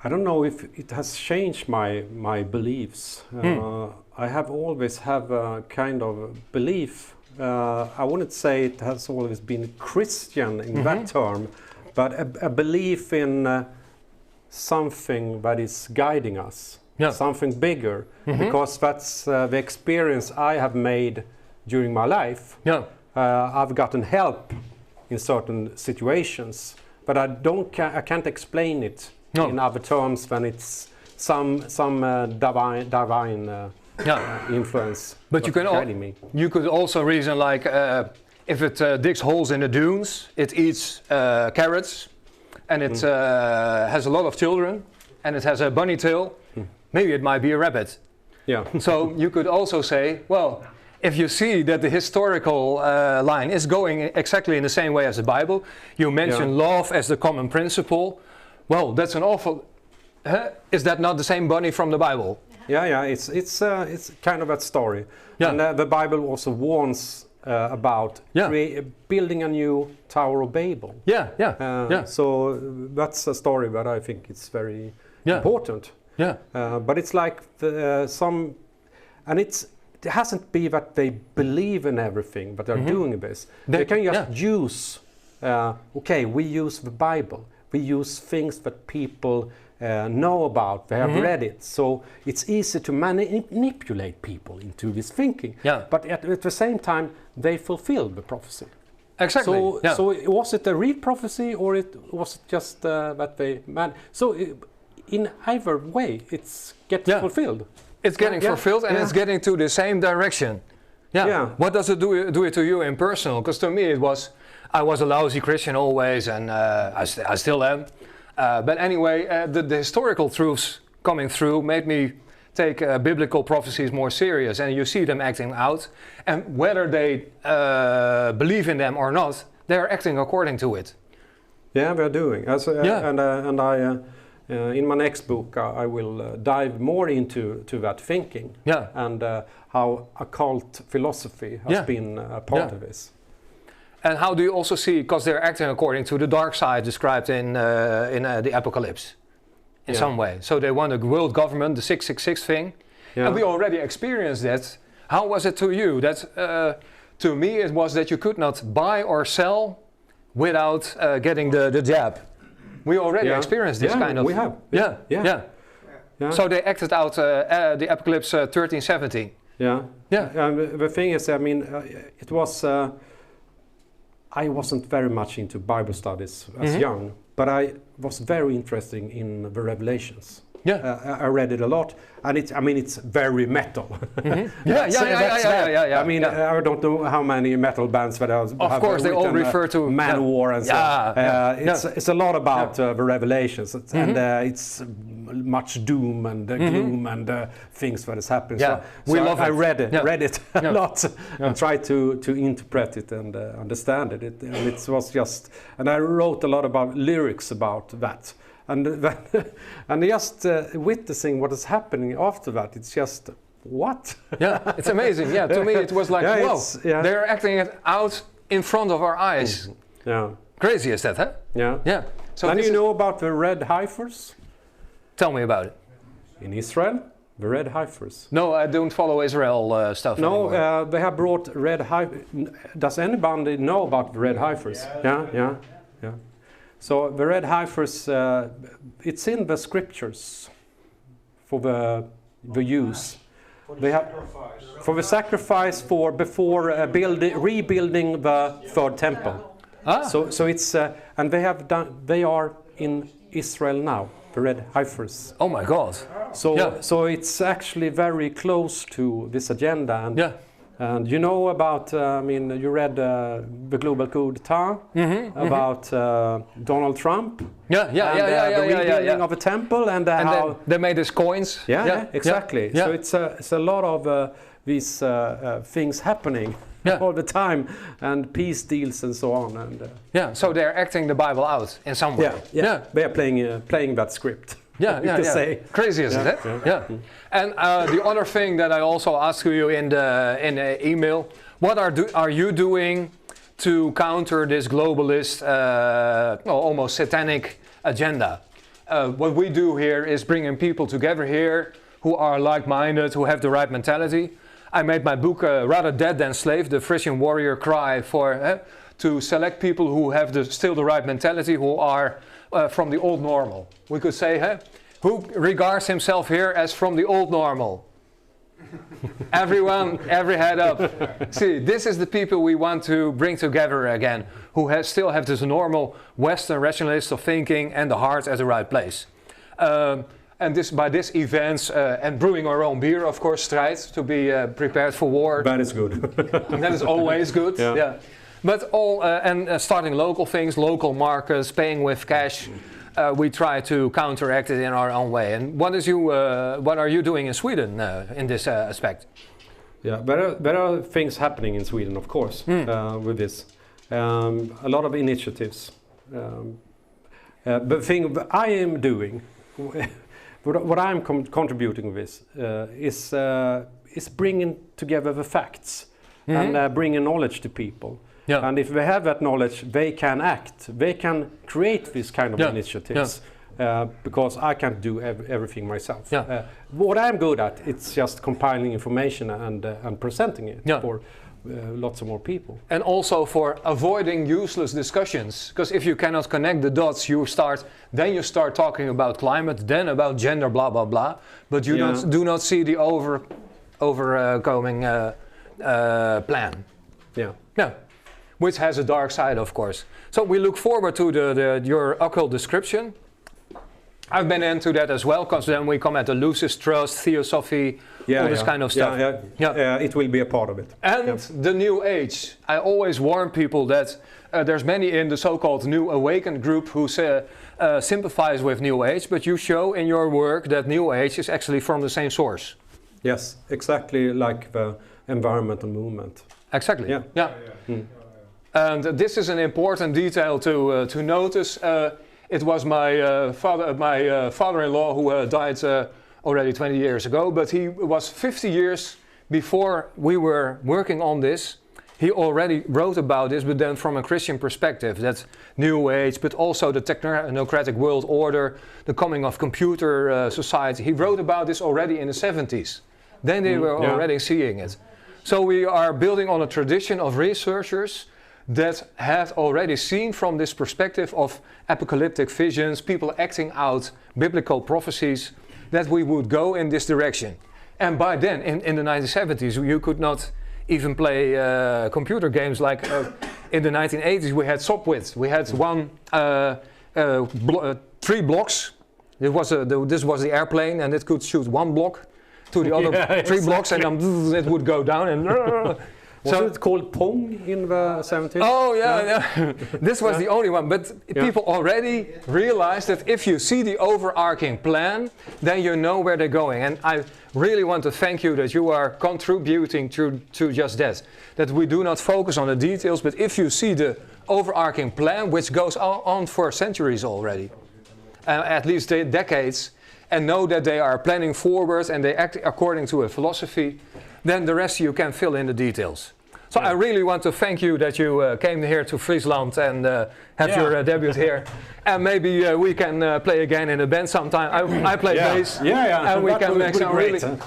I don't know if it has changed my beliefs. I have always have a kind of belief. I wouldn't say it has always been Christian in that term, but a belief in something that is guiding us, something bigger, because that's the experience I have made during my life. I've gotten help in certain situations, but I can't explain it in other terms when it's some divine influence. But you could also reason like if it digs holes in the dunes, it eats carrots, and it has a lot of children, and it has a bunny tail. Maybe it might be a rabbit. So you could also say, well, if you see that the historical line is going exactly in the same way as the Bible, you mention love as the common principle. Well, that's an awful. Is that not the same bunny from the Bible? It's kind of that story. And the Bible also warns about building a new Tower of Babel. So that's a story that I think it's very important. But it's like it hasn't been that they believe in everything, but they're doing this. They can just use. We use the Bible. We use things that people know about. They have read it, so it's easy to manipulate people into this thinking. But at the same time, they fulfill the prophecy. Exactly. So was it a real prophecy, or was it just that they So in either way, it's getting fulfilled. It's getting fulfilled, and it's getting to the same direction. What does it do it to you in personal? Because to me, I was a lousy Christian always, and I still am. But anyway, the historical truths coming through made me take biblical prophecies more serious, and you see them acting out. And whether they believe in them or not, they're acting according to it. Yeah, they're doing. In my next book, I will dive more into that thinking and how occult philosophy has been a part of this. And how do you also see, because they're acting according to the dark side described in the Apocalypse, in some way. So they want a world government, the 666 thing, and we already experienced that. How was it to you? That to me it was that you could not buy or sell without getting the jab. We already experienced this kind of. We have. So they acted out the Apocalypse 13:17. And the thing is, I mean, it was. I wasn't very much into Bible studies as young, but I was very interested in the Revelations. I read it a lot, and it's very metal. I mean, I don't know how many metal bands that have. Of course, they all refer to Manowar and stuff. It's a lot about the Revelations, and it's much doom and gloom and things that has happened. I read it a lot and tried to interpret it and understand it. And it was just, and I wrote a lot about lyrics about that. And just witnessing what is happening after that, it's just, what? It's amazing. To me it was like, whoa, they're acting it out in front of our eyes. Crazy is that, huh? So Then this you is- know about the red heifers Tell me about it. in Israel? The red heifers. No, I don't follow Israel stuff No, anymore. they have brought red heifers. Does anybody know about the red heifers? Yeah. So the red heifers, it's in the scriptures for the use. They have for the sacrifice for before rebuilding the third temple. Ah. So it's and they have done. They are in Israel now. The red heifers. Oh my God. So it's actually very close to this agenda. And Yeah. And you know about, I mean, you read the global coup d'etat about Donald Trump. Yeah. The rebuilding of a temple and And how. then they made these coins. Yeah, exactly. Yeah. So it's a lot of these things happening Yeah. all the time, and peace deals and so on. And Yeah. So they're acting the Bible out in some way. they are playing that script. Yeah, you could say. Crazy, isn't it? Yeah. And the other thing that I also asked you in the email, what are you doing to counter this globalist, almost satanic agenda? What we do here is bringing people together here who are like-minded, who have the right mentality. I made my book Rather Dead Than Slave, the Frisian warrior cry for to select people who have still the right mentality, who are from the old normal. We could say, who regards himself here as from the old normal? Everyone, every head up. See, this is the people we want to bring together again, who still have this normal Western rationalist of thinking and the heart at the right place. And by this events and brewing our own beer, of course, strides to be prepared for war. That is good. That is always good. Yeah. But starting local things, local markets, paying with cash. We try to counteract it in our own way. And what are you doing in Sweden in this aspect? Yeah, there are things happening in Sweden, of course, with this. A lot of initiatives. The thing I am doing, what I'm contributing with, is bringing together the facts and bringing knowledge to people. Yeah. And if they have that knowledge, they can act. They can create these kind of initiatives. Because I can't do everything myself. What I'm good at, it's just compiling information and presenting it for lots of more people. And also for avoiding useless discussions. Because if you cannot connect the dots, you start talking about climate, then about gender, blah, blah, blah. But you do not see the overcoming plan. Yeah. Which has a dark side, of course. So we look forward to your occult description. I've been into that as well, because then we come at the loosest trust, theosophy, all this kind of stuff. It will be a part of it. And the New Age. I always warn people that there's many in the so-called New Awakened group who sympathize with New Age, but you show in your work that New Age is actually from the same source. Yes, exactly like the environmental movement. Exactly. Yeah. And this is an important detail to notice. It was my father-in-law who died already 20 years ago, but he was 50 years before we were working on this. He already wrote about this, but then from a Christian perspective, that's New Age, but also the technocratic world order, the coming of computer society. He wrote about this already in the 70s. Then they were already seeing it. So we are building on a tradition of researchers that had already seen from this perspective of apocalyptic visions, people acting out biblical prophecies, that we would go in this direction. And by then, in the 1970s, you could not even play computer games like in the 1980s we had Sopwith. We had 3 blocks. This was the airplane, and it could shoot 1 block to the other 3 blocks, and then it would go down and... Was it called Pong in the 70s? Oh, yeah. This was the only one. But people already realized that if you see the overarching plan, then you know where they're going. And I really want to thank you that you are contributing to just that. That we do not focus on the details, but if you see the overarching plan, which goes on for centuries already, at least decades, and know that they are planning forward and they act according to a philosophy, then the rest you can fill in the details. So I really want to thank you that you came here to Friesland and have your debut here. And maybe we can play again in a band sometime. I play bass. And we can make some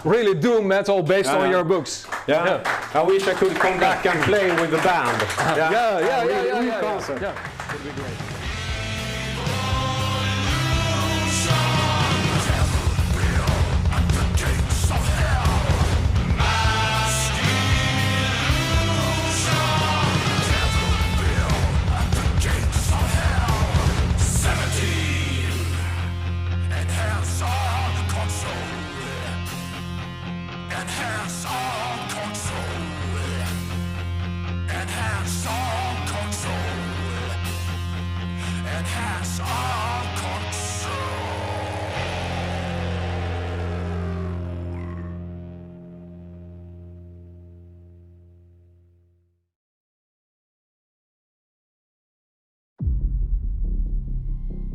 really doom metal based on your books. I wish I could come back and play with the band. Concert. Would be great.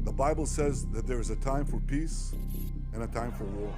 The Bible says that there is a time for peace and a time for war.